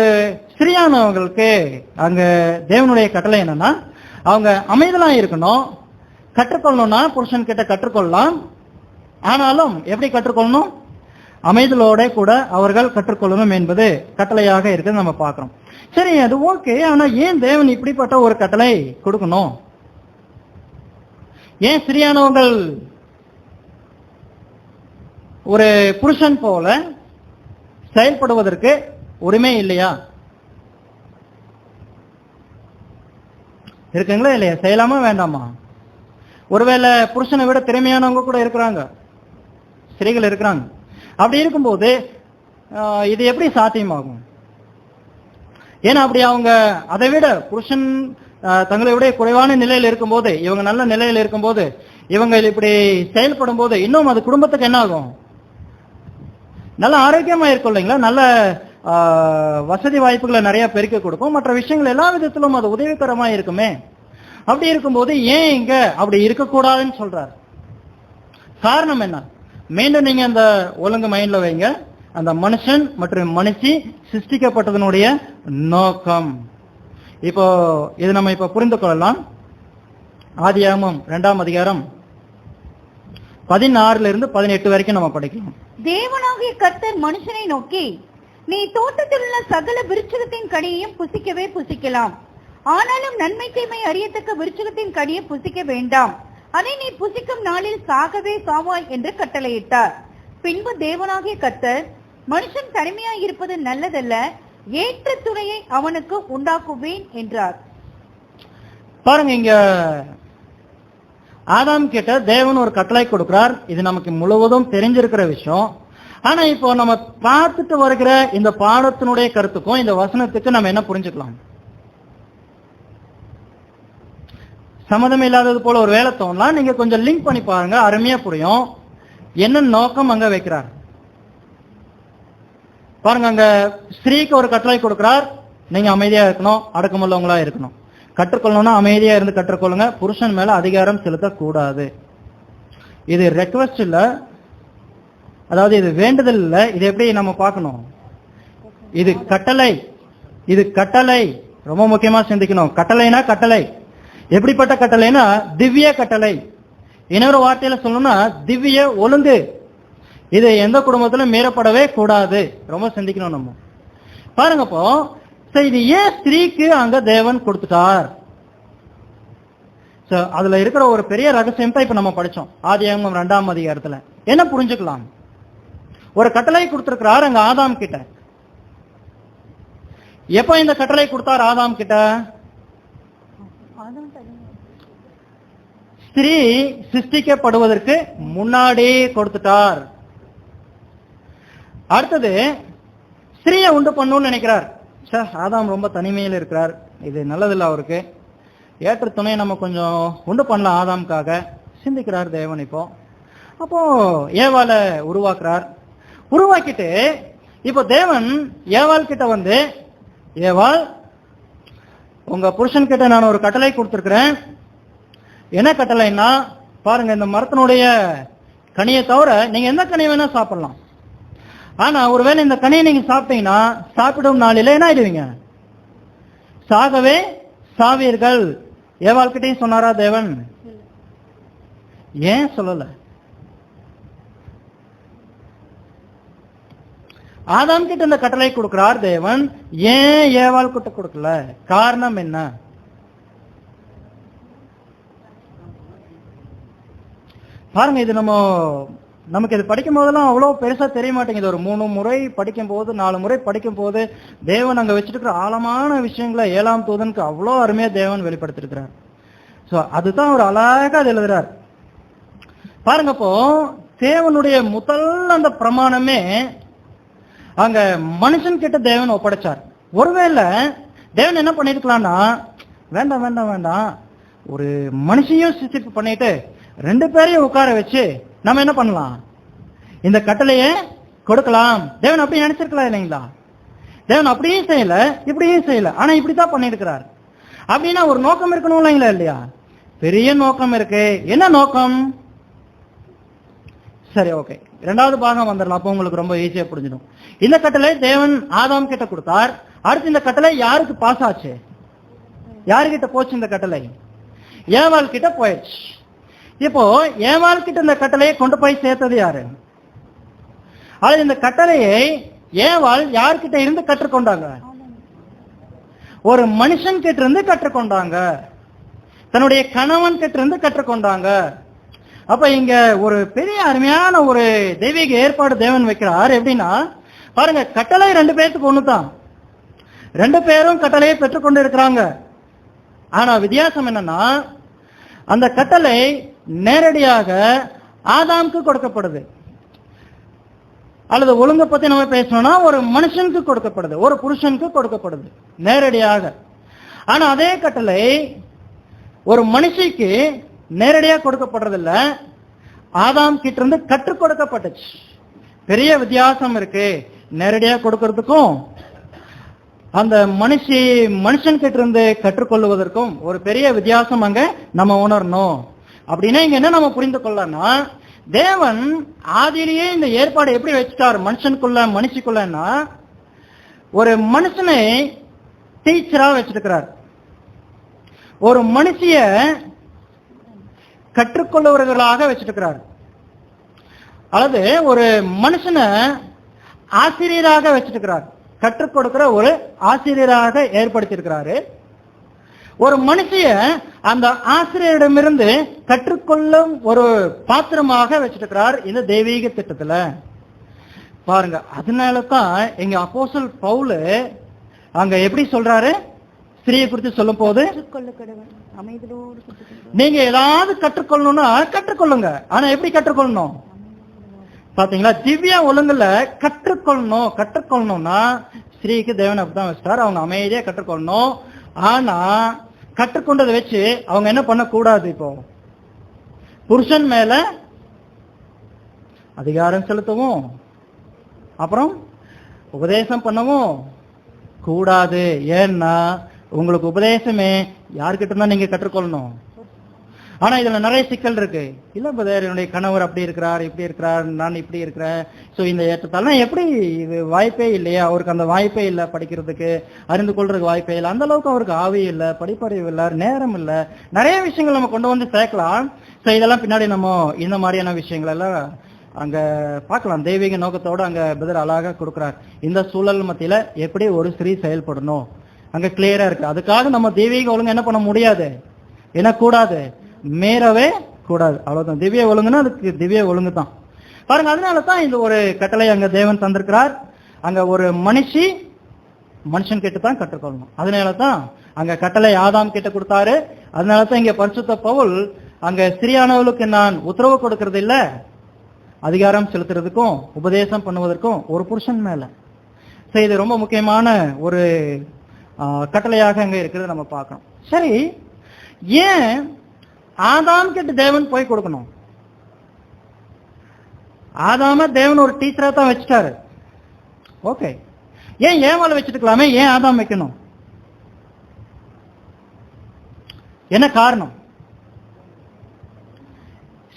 ஸ்திரீயானவங்களுக்கு அங்க தேவனுடைய கட்டளை என்னன்னா, அவங்க அமைதலா இருக்கணும். கற்றுக்கொள்ளணும்னா புருஷன் கிட்ட கற்றுக்கொள்ளலாம். ஆனாலும் எப்படி கற்றுக்கொள்ளணும்? அமைதலோட கூட அவர்கள் கற்றுக்கொள்ளணும் என்பது கட்டளையாக இருக்குது நம்ம பார்க்கிறோம். சரி, அது ஓகே. ஆனா ஏன் தேவன் இப்படிப்பட்ட ஒரு கட்டளை கொடுக்கணும்? ஏன் ஸ்திரீயானவங்கள் ஒரு புருஷன் போல செயல்படுவதற்கு உரிமை இல்லையா? இருக்குங்களா இல்லையா? செய்யலாமா வேண்டாமா? ஒருவேளை புருஷனை விட திறமையானவங்க கூட இருக்கிறாங்க, ஸ்திரீகள் இருக்கிறாங்க. அப்படி இருக்கும்போது இது எப்படி சாத்தியமாகும்? ஏன்னா அப்படி அவங்க அதை விட புருஷன் தங்களை விட குறைவான நிலையில் இருக்கும்போது, இவங்க நல்ல நிலையில் இருக்கும்போது, இவங்க இப்படி செயல்படும் போது இன்னும் அது குடும்பத்துக்கு என்ன ஆகும்? நல்ல ஆரோக்கியமா இருக்கும் இல்லைங்களா? நல்ல வசதி வாய்ப்புகளை நிறைய பெருக்க கொடுக்கும். மற்ற விஷயங்கள் எல்லா விதத்திலும் அது உதவிகரமா இருக்குமே. அப்படி இருக்கும்போது ஏன் இங்க அப்படி இருக்கக்கூடாதுன்னு சொல்றாரு? காரணம் என்ன? மீண்டும் நீங்க அந்த ஒழுங்கு மைண்ட்ல வைங்க. அந்த மனுஷன் மற்றும் மனுஷி சிருஷ்டிக்கப்பட்டதனுடைய நோக்கம். இப்போ இது நம்ம இப்ப புரிந்து கொள்ளலாம். ஆதியாகமம் 2ஆம் அதிகாரம் 16 இருந்து 18 வரைக்கும் நம்ம படிக்கலாம்.
தேவனாகிய கர்த்தர் மனுஷனை நோக்கி, நீ தோட்டத்தில் உள்ள சகல விருட்சகத்தின் கனியையும் புசிக்கவே புசிக்கலாம், ஆனாலும் நன்மை தீமை அறியத்தக்க விருட்சகத்தின் கனியை புசிக்க வேண்டாம், அதை நீ புசிக்கும் நாளில் சாகவே சாவாய் என்று கட்டளையிட்டார். பின்பு தேவனாகிய கர்த்தர், மனுஷன் தனிமையாய் இருப்பது நல்லதல்ல, ஏற்ற துணையை அவனுக்கு உண்டாக்குவேன் என்றார்.
பாருங்க, இங்க ஆதாம் கிட்ட தேவன் ஒரு கட்டளை கொடுக்கிறார். இது நமக்கு முழுவதும் தெரிஞ்சிருக்கிற விஷயம். ஆனா இப்போ நம்ம பார்த்துட்டு வருகிற இந்த பாடத்தினுடைய கருத்துக்கும் இந்த வசனத்துக்கு நம்ம என்ன புரிஞ்சுக்கலாம்? சம்மதம் இல்லாதது போல ஒரு வேலை தோணலாம். நீங்க கொஞ்சம் லிங்க் பண்ணி பாருங்க, அருமையா புரியும். என்ன நோக்கம் அங்க வைக்கிறார் பாருங்க. அங்க ஸ்திரீக்கு ஒரு கட்டளை கொடுக்கிறார், நீங்க அமைதியா இருக்கணும், அடக்கமுள்ளவங்களா இருக்கணும். கற்றுக்கொள்ளணும்னா அமைதியா இருந்து கற்றுக்கொள்ளுங்க, புருஷன் மேல அதிகாரம் செலுத்தக்கூடாது. இது ரெக்வெஸ்ட் இல்ல, அதாவது இது வேண்டுதல் இல்ல. இது எப்படி நம்ம பார்க்கணும்? இது கட்டளை. இது கட்டளை. ரொம்ப முக்கியமா சிந்திக்கணும். கட்டளைனா கட்டளை. எப்படிப்பட்ட கட்டளைனா திவ்ய கட்டளை. இன்னொரு வார்த்தையில சொல்லணும்னா திவ்ய ஒழுங்கு. இது எந்த குடும்பத்திலும் மீறப்படவே கூடாது. ரொம்ப சிந்திக்கணும் நம்ம. பாருங்க, இப்போ இது ஏன் ஸ்திரீக்கு அங்க தேவன் கொடுத்துட்டார்? அதுல இருக்கிற ஒரு பெரிய ரகசியம் தான் இப்ப நம்ம படிச்சோம். ஆதியாகமம் 2ஆம் அதிகாரத்துல என்ன புரிஞ்சுக்கலாம்? ஒரு கட்டளை கொடுத்திருக்கிறார் அங்க ஆதாம் கிட்ட. எப்ப இந்த கட்டளை கொடுத்தார் ஆதாம் கிட்ட? ஸ்திரீ சிருஷ்டிக்கப்படுவதற்கு முன்னாடி கொடுத்துட்டார். அடுத்தது ஸ்திரீயை உண்டு பண்ணணும்னு நினைக்கிறார். ஆதாம் ரொம்ப தனிமையில் இருக்கிறார், இது நல்லதில்லை அவருக்கு, ஏற்ற துணையை நம்ம கொஞ்சம் உண்டு பண்ணலாம் ஆதாமுக்காக சிந்திக்கிறார் தேவன். அப்போ ஏவாளை உருவாக்குறார். உருவாக்கிட்டு இப்போ தேவன் ஏவாள் கிட்ட வந்து, ஏவாள், உங்க புருஷன் கிட்ட நான் ஒரு கட்டளை கொடுத்திருக்கிறேன். என்ன கட்டளைன்னா, பாருங்க, இந்த மரத்தினுடைய கனியை தவிர நீங்க எந்த கனியை வேணா சாப்பிடலாம். ஆனா ஒருவேளை இந்த கனியை நீங்க சாப்பிட்டீங்கன்னா சாப்பிடும் நாளில என்ன ஆயிடுவீங்க? சாகவே சாவீர்கள். ஏவாள்கிட்டையும் சொன்னாரா தேவன்? ஏன் சொல்லல? ஆதாம் கிட்ட இந்த கட்டளை கொடுக்கிறார் தேவன், ஏன் ஏவாள் கிட்ட கொடுக்கல? காரணம் என்ன? பாருங்க, இது நமக்கு இது படிக்கும் போதெல்லாம் அவ்வளவு பெருசா தெரிய மாட்டேங்குது. ஒரு 3 முறை படிக்கும் போது 4 முறை படிக்கும் போது தேவன் அங்க வச்சிருக்கிற ஆழமான விஷயங்களை 7ஆம் தூதனுக்கு அவ்வளோ அருமையா தேவன் வெளிப்படுத்திருக்கிறார். சோ அதுதான் ஒரு அழகா அது எழுதுறார். பாருங்க, இப்போ தேவனுடைய முதல் அந்த பிரமாணமே அங்க மனுஷன் கிட்ட தேவன் ஒப்படைச்சார். ஒருவேளை தேவன் என்ன பண்ணிருக்கலாம்னா, வேண்டாம் வேண்டாம் வேண்டாம், ஒரு மனுஷையும் சிருஷ்டிப்பு பண்ணிட்டு 2 பேரையும் உட்கார வச்சு நம்ம என்ன பண்ணலாம், இந்த கட்டளையை கொடுக்கலாம். தேவன் அப்படி நினைச்சிருக்கலாம் இல்லைங்களா? தேவன் அப்படியும் செய்யல, இப்படியும் செய்யல, ஆனா இப்படித்தான் பண்ணிருக்கிறார். அப்படின்னா ஒரு நோக்கம் இருக்கணும் இல்லைங்களா? இல்லையா? பெரிய நோக்கம் இருக்கு. என்ன நோக்கம்? சரி, ஓகே, 2வது பாகம் வந்துடலாம். அப்போ உங்களுக்கு ரொம்ப ஈஸியா புரிஞ்சிடும். இந்த கட்டளை தேவன் ஆதாம் கிட்ட கொடுத்தார். அடுத்து இந்த கட்டளை யாருக்கு பாஸ் ஆச்சு? யாருகிட்ட போச்சு இந்த கட்டளை? ஏவாள் கிட்ட போயிடுச்சு. இப்போ ஏவாள் கிட்ட இந்த கட்டளையை கொண்டு போய் சேர்த்தது யாரு? அது இந்த கட்டளையை ஏவாள் யார்கிட்ட இருந்து கற்றுக்கொண்டாங்க? ஒரு மனுஷன் கிட்ட இருந்து கற்றுக்கொண்டாங்க, தன்னுடைய கணவன் கிட்ட இருந்து கற்றுக்கொண்டாங்க. அப்ப இங்க ஒரு பெரிய அருமையான ஒரு தெய்வீக ஏற்பாடு தேவன் வைக்கிறார். எப்படின்னா, பாருங்க, கட்டளை 2 பேருக்கு ஒண்ணுதான், 2 பேரும் கட்டளையை பெற்றுக்கொண்டு இருக்கிறாங்க. ஆனா வித்தியாசம் என்னன்னா, அந்த கட்டளை நேரடியாக ஆதாமுக்கு கொடுக்கப்படுது. அல்லது ஒழுங்கை பத்தி நம்ம பேசணும்னா ஒரு மனுஷனுக்கு கொடுக்கப்படுது, ஒரு புருஷனுக்கு கொடுக்கப்படுது நேரடியாக. ஆனா அதே கட்டளை ஒரு மனுஷிக்கு நேரடியா கொடுக்கப்படுறதில்ல, ஆதாம் கிட்ட இருந்து கற்றுக் கொடுக்கப்பட்டுச்சு. பெரிய வித்தியாசம் இருக்கு. நேரடியா கொடுக்கறதுக்கும் அந்த மனுஷன் கிட்ட இருந்து கற்றுக்கொள்வதற்கும் ஒரு பெரிய வித்தியாசம் அங்க நம்ம உணரணும். அப்படின்னா இங்க என்ன நம்ம புரிந்து கொள்ளனா, தேவன் ஆதியிலேயே இந்த ஏற்பாடு எப்படி வச்சுட்டார் மனுஷிக்குள்ளன்னா, ஒரு மனுஷனை டீச்சரா வச்சிருக்கிறார், ஒரு மனுஷிய கற்றுக்கொள்ளுவர்களாக வச்சிருக்கிறார், அல்லது ஒரு மனுஷனை ஆசிரியராக வச்சிருக்கிறார், கற்றுக் கொடுக்கிற ஒரு ஆசிரியராக ஏற்படுத்தியிருக்கிறாரு. ஒரு மனுஷிய அந்த ஆசிரியரிடமிருந்து கற்றுக்கொள்ளும் ஒரு பாத்திரமாக வச்சிருக்கிறார் இந்த தெய்வீக திட்டத்துல. பாருங்க, அதனாலதான் எங்க அப்போஸ்தலன் பவுல் அங்க எப்படி சொல்றாரு, ஸ்திரியை குறித்து சொல்லும் போது, நீங்க ஏதாவது கற்றுக்கொள்ளணும்னா கற்றுக்கொள்ளுங்க. ஆனா எப்படி கற்றுக்கொள்ளணும் பாத்தீங்களா? திவ்ய ஒழுங்குல கற்றுக்கொள்ளணும்னா ஸ்திரீக்கு தேவன் அப்படிதான் வச்சிட்டார், அவங்க அமைதியா கற்றுக்கொள்ளணும். ஆனா கற்றுக்கொண்டதை வச்சு அவங்க என்ன பண்ண கூடாது, இப்போ புருஷன் மேல அதிகாரம் செலுத்தவும் அப்புறம் உபதேசம் பண்ணவும் கூடாது. ஏன்னா உங்களுக்கு உபதேசமே யார்கிட்ட தான் நீங்க கற்றுக்கொள்ளணும். ஆனா இதுல நிறைய சிக்கல் இருக்கு. இல்ல பதர், என்னுடைய கணவர் அப்படி இருக்கிறார், இப்படி இருக்கிறார், நான் இப்படி இருக்கிறேன், சோ இந்த ஏற்றத்தாலும் எப்படி, இது வாய்ப்பே இல்லையா, அவருக்கு அந்த வாய்ப்பே இல்லை, படிக்கிறதுக்கு அறிந்து கொள்றதுக்கு வாய்ப்பே இல்லை, அந்த அளவுக்கு அவருக்கு ஆவி இல்லை, படிப்பறிவு இல்லை, நேரம் இல்லை, நிறைய விஷயங்கள் நம்ம கொண்டு வந்து சேர்க்கலாம். சோ இதெல்லாம் பின்னாடி நம்ம இந்த மாதிரியான விஷயங்கள் எல்லாம் அங்க பார்க்கலாம். தெய்வீக நோக்கத்தோட அங்க பதர் அழகா கொடுக்கிறார். இந்த சூழல் மத்தியில எப்படி ஒரு ஸ்திரீ செயல்படணும் அங்க கிளியரா இருக்கு. அதுக்காக நம்ம தெய்வீக ஒழுங்கு என்ன பண்ண முடியாது, என்ன கூடாது, மீறவே கூடாது. அவ்வளவுதான். திவ்ய ஒழுங்குன்னா அதுக்கு திவ்ய ஒழுங்கு தான். பாருங்க, அதனாலதான் இந்த ஒரு கட்டளை அங்க தேவன் தந்திருக்கிறார். அங்க ஒரு மனுஷன் கிட்ட தான் கற்றுக்கொள்ளணும். அதனாலதான் அங்க கட்டளை ஆதாம் கிட்ட கொடுத்தாரு. அதனாலதான் இங்க பரிசுத்த பவுல் அங்க ஸ்திரியானவளுக்கு நான் உத்தரவு கொடுக்கறது இல்ல, அதிகாரம் செலுத்துறதுக்கும் உபதேசம் பண்ணுவதற்கும் ஒரு புருஷன் மேல. சரி, இது ரொம்ப முக்கியமான ஒரு கட்டளையாக அங்க இருக்கிறது நம்ம பார்க்கணும். சரி, ஏன் ஆதாம் கிட்ட தேவன் போய் கொடுக்கணும்? ஆதாம தேவன் ஒரு டீச்சரா தான் வச்சுட்டாரு. ஓகே, ஏன் ஏவாளை வச்சுட்டுக்கலாமே, ஏன் ஆதாம் வைக்கணும்? என்ன காரணம்?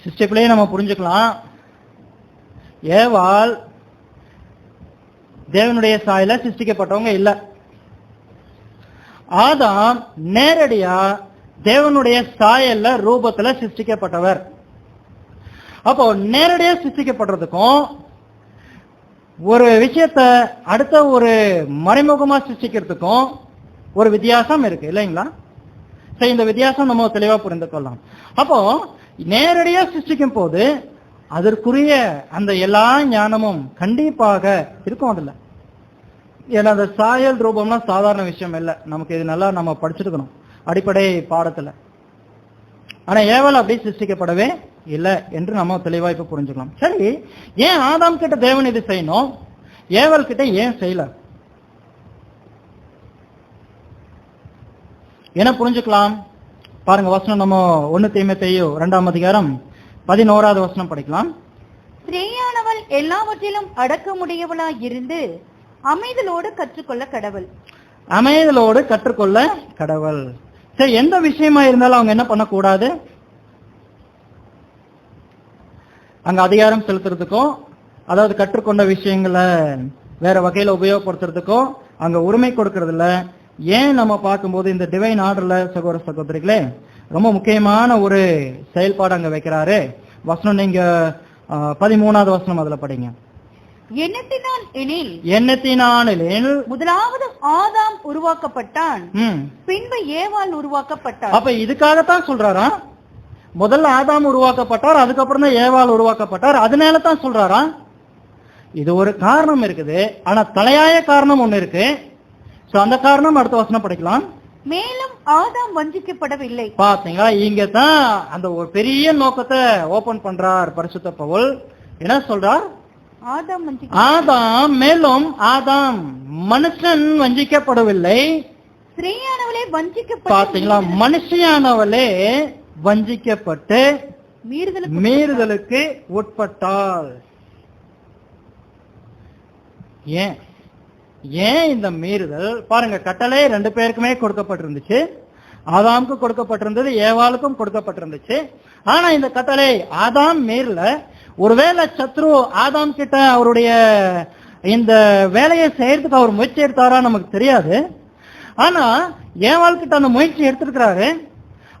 சிஸ்டப்பிலேயே நம்ம புரிஞ்சுக்கலாம். ஏவாள் தேவனுடைய சாயல சிருஷ்டிக்கப்பட்டவங்க இல்ல. ஆதாம் நேரடியா தேவனுடைய சாயல்ல ரூபத்துல சிருஷ்டிக்கப்பட்டவர். அப்போ நேரடியா சிருஷ்டிக்கப்படுறதுக்கும் ஒரு விஷயத்த அடுத்த ஒரு மறைமுகமா சிருஷ்டிக்கிறதுக்கும் ஒரு வித்தியாசம் இருக்கு இல்லைங்களா? சரி, இந்த வித்தியாசம் நம்ம தெளிவா புரிந்து கொள்ளலாம். அப்போ நேரடியா சிருஷ்டிக்கும் போது அதற்குரிய அந்த எல்லா ஞானமும் கண்டிப்பாக இருக்கும் அதுல. ஏன்னா அந்த சாயல் ரூபம்னா சாதாரண விஷயம் இல்லை, நமக்கு இது நல்லா நம்ம படிச்சிருக்கணும் அடிப்படை பாடத்துல. ஆனா ஏவாள் அப்படி சிருஷ்டிக்கப்படவே இல்லை என்று நம்ம தெளிவா இப்ப புரிஞ்சுக்கலாம். சரி, ஏன் ஆதாம் கிட்ட தேவன் இது செய்யணும், ஏவாள் கிட்ட ஏன் செய்யல? என்ன புரிஞ்சுக்கலாம் பாருங்க. வசனம் நம்ம 1 தீமோத்தேயு 2ஆம் அதிகாரம் 11வது வசனம் படிக்கலாம்.
ஸ்திரீயானவள் எல்லாவற்றிலும் அடக்கமுடையவளாய் இருந்து அமைதலோடு கற்றுக்கொள்ள கடவுள்.
அமைதலோடு கற்றுக்கொள்ள கடவுள். சரி, எந்த விஷயமா இருந்தாலும் அவங்க என்ன பண்ணக்கூடாது, அங்க அதிகாரம் செலுத்துறதுக்கும் அதாவது கற்றுக்கொண்ட விஷயங்களை வேற வகையில உபயோகப்படுத்துறதுக்கும் அங்க உரிமை கொடுக்கறது இல்ல. ஏன் நம்ம பார்க்கும்போது இந்த டிவைன் ஆர்டர்ல சகோதர சகோதரிகளே ரொம்ப முக்கியமான ஒரு செயல்பாடு அங்க வைக்கிறாரு. வசனம் நீங்க 13வது வசனம் அதுல படிங்க.
எண்ணத்தினானில் முதலாவது ஆதாம் உருவாக்கப்பட்டான், பின்பு ஏவாள் உருவாக்கப்பட்டார்.
அப்ப இதுக்காகத்தான் சொல்றாரா, முதல்ல ஆதாம் உருவாக்கப்பட்டார், அதுக்கப்புறம் தான் ஏவாள் உருவாக்கப்பட்டார், அதனால தான் சொல்றாரா? இது ஒரு காரணம் இருக்குது. ஆனா தலையாய காரணம் ஒண்ணு இருக்கு. அந்த காரணம் அடுத்த வசனம் படிக்கலாம்.
மேலும் ஆதாம் வஞ்சிக்கப்படவில்லை.
பாத்தீங்களா, இங்க தான் அந்த ஒரு பெரிய நோக்கத்தை ஓபன் பண்றார் பரிசுத்த பவுல். என்ன சொல்றார்? ஆதாம் மேலும் ஆதாம் மனுஷன் வஞ்சிக்கப்படவில்லை,
ஸ்திரீயானவளே வஞ்சிக்கப்பட்டு
பாத்தீங்களா? மனுஷியானவளே வஞ்சிக்கப்பட்டு மீறுதலுக்கு உட்பட்டாள். ஏன் ஏன் இந்த மீறுதல்? பாருங்க, கட்டளை 2 பேருக்குமே கொடுக்கப்பட்டிருந்துச்சு. ஆதாமுக்கு கொடுக்கப்பட்டிருந்தது, ஏவாளுக்கும் கொடுக்கப்பட்டிருந்துச்சு. ஆனா இந்த கட்டளை ஆதாம் மீறல. ஒருவேளை சத்ரு ஆதாம் கிட்ட அவருடைய இந்த வேலையை செய்யறதுக்கு அவர் முயற்சி எடுத்தாரா நமக்கு தெரியாது. ஆனா ஏவாள் கிட்ட அந்த முயற்சி எடுத்திருக்கிறாரு.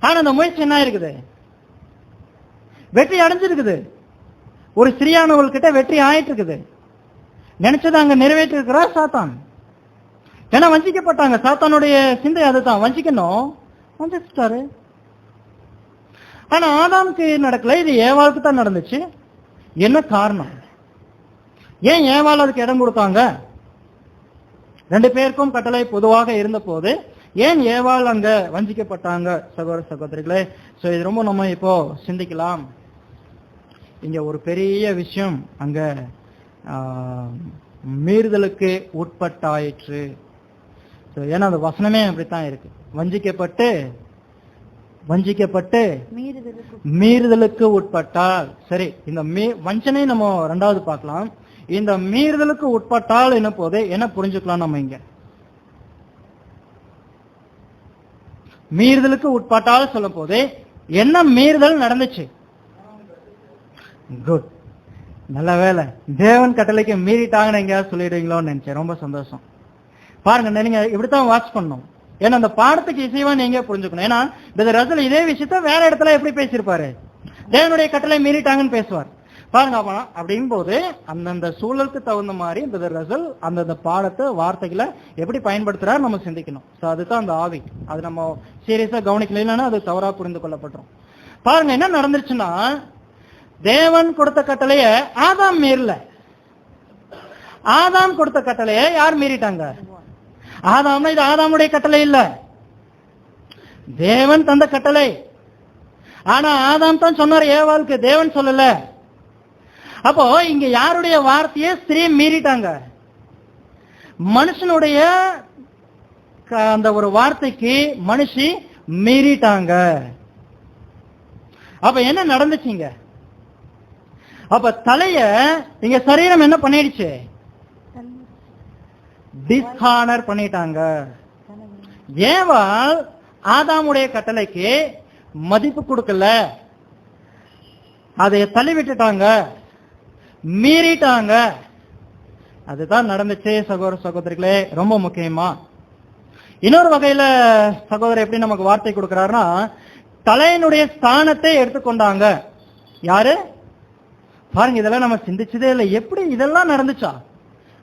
ஆனா அந்த முயற்சி என்ன இருக்குது? வெற்றி அடைஞ்சிருக்குது. ஒரு ஸ்திரீயானவள் கிட்ட வெற்றி ஆயிட்டு இருக்குது. நினைச்சது அங்க நிறைவேற்றி இருக்கிறார் சாத்தான். ஏன்னா வஞ்சிக்கப்பட்டாங்க. சாத்தானுடைய சிந்தை அதுதான், வஞ்சிக்கணும், வஞ்சிச்சிட்டாரு. ஆனா ஆதாமுக்கு நடக்கல, இது ஏவாளுக்கு தான் நடந்துச்சு. என்ன காரணம்? ஏன் ஏவாள் அதுக்கு இடம் கொடுத்தாங்க? 2 பேருக்கும் கட்டளை பொதுவாக இருந்த போது ஏன் ஏவாள் அங்க வஞ்சிக்கப்பட்டாங்க? சகோதர சகோதரிகளே, சோ இது ரொம்ப நம்ம இப்போ சிந்திக்கலாம். இங்க ஒரு பெரிய விஷயம், அங்க மீறுதலுக்கு உட்பட்டாயிற்று. ஏன்னா அந்த வசனமே அப்படித்தான் இருக்கு. வஞ்சிக்கப்பட்டு மீறுதலுக்கு உட்பட்டால். சரி, இந்த வஞ்சனை நம்ம 2வது பார்க்கலாம். இந்த மீறுதலுக்கு உட்பட்டால் என்ன போது என்ன புரிஞ்சுக்கலாம் நம்ம? இங்க மீறுதலுக்கு உட்பட்டால் சொல்லும் போது என்ன மீறுதல் நடந்துச்சு? குட், நல்ல வேலை. தேவன் கட்டளைக்கு மீறிட்டாங்கன்னு எங்கேயாவது சொல்லிடுவீங்களோன்னு நினைச்சேன். ரொம்ப சந்தோஷம். பாருங்க, நீங்க இப்படித்தான் வாட்ச் பண்ணணும். ஏன்னா அந்த பாடத்துக்கு இசைவா நீங்க புரிஞ்சுக்கணும். ஏன்னா பிரதர் ரசல் இதே விஷயத்த வேற இடத்துல எப்படி பேசியிருப்பாரு? தேவனுடைய கட்டளை மீறிட்டாங்கன்னு பேசுவார். பாருங்க, அப்படின் போது அந்தந்த சூழலுக்கு தகுந்த மாதிரி பிரதர் ரசல் அந்தந்த பாடத்தை வார்த்தைகளை எப்படி பயன்படுத்துறாரு நம்ம சிந்திக்கணும். சோ அதுதான் அந்த ஆவி. அது நம்ம சீரியஸா கவனிக்கலன்னா அது தவறா புரிந்து கொள்ளப்பட்டோம். பாருங்க, என்ன நடந்துருச்சுன்னா, தேவன் கொடுத்த கட்டளைய ஆதாம் மீறல. ஆதாம் கொடுத்த கட்டளைய யார் மீறிட்டாங்க? ஆதாம். இது ஆதாமுடைய கட்டளை இல்ல, தேவன் தந்த கட்டளை. ஆனா ஆதாம் தான் சொன்னார் ஏவாளுக்கு, தேவன் சொல்லல. அப்போ இங்க யாருடைய வார்த்தையை ஸ்திரீ மீறிட்டாங்க? மனுஷனுடைய அந்த ஒரு வார்த்தைக்கு மனுஷி மீறிட்டாங்க. அப்ப என்ன நடந்துச்சுங்க? அப்ப தலைய இங்க சரீரம் என்ன பண்ணிடுச்சு? டிஸ்ஹானர் பண்ணிட்டாங்க. ஏவாள் ஆதாமுடைய கட்டளைக்கு மதிப்பு கொடுக்கல, அதை தள்ளி விட்டுட்டாங்க, மீறிட்டாங்க. அதுதான் நடந்துச்சு சகோதர சகோதரிகளே. ரொம்ப முக்கியமா இன்னொரு வகையில சகோதரர் எப்படி நமக்கு வார்த்தை கொடுக்கிறாருன்னா, தலையினுடைய ஸ்தானத்தை எடுத்துக்கொண்டாங்க. யாரு? பாருங்க, இதெல்லாம் நம்ம சிந்திச்சதே இல்லை. எப்படி இதெல்லாம் நடந்துச்சா?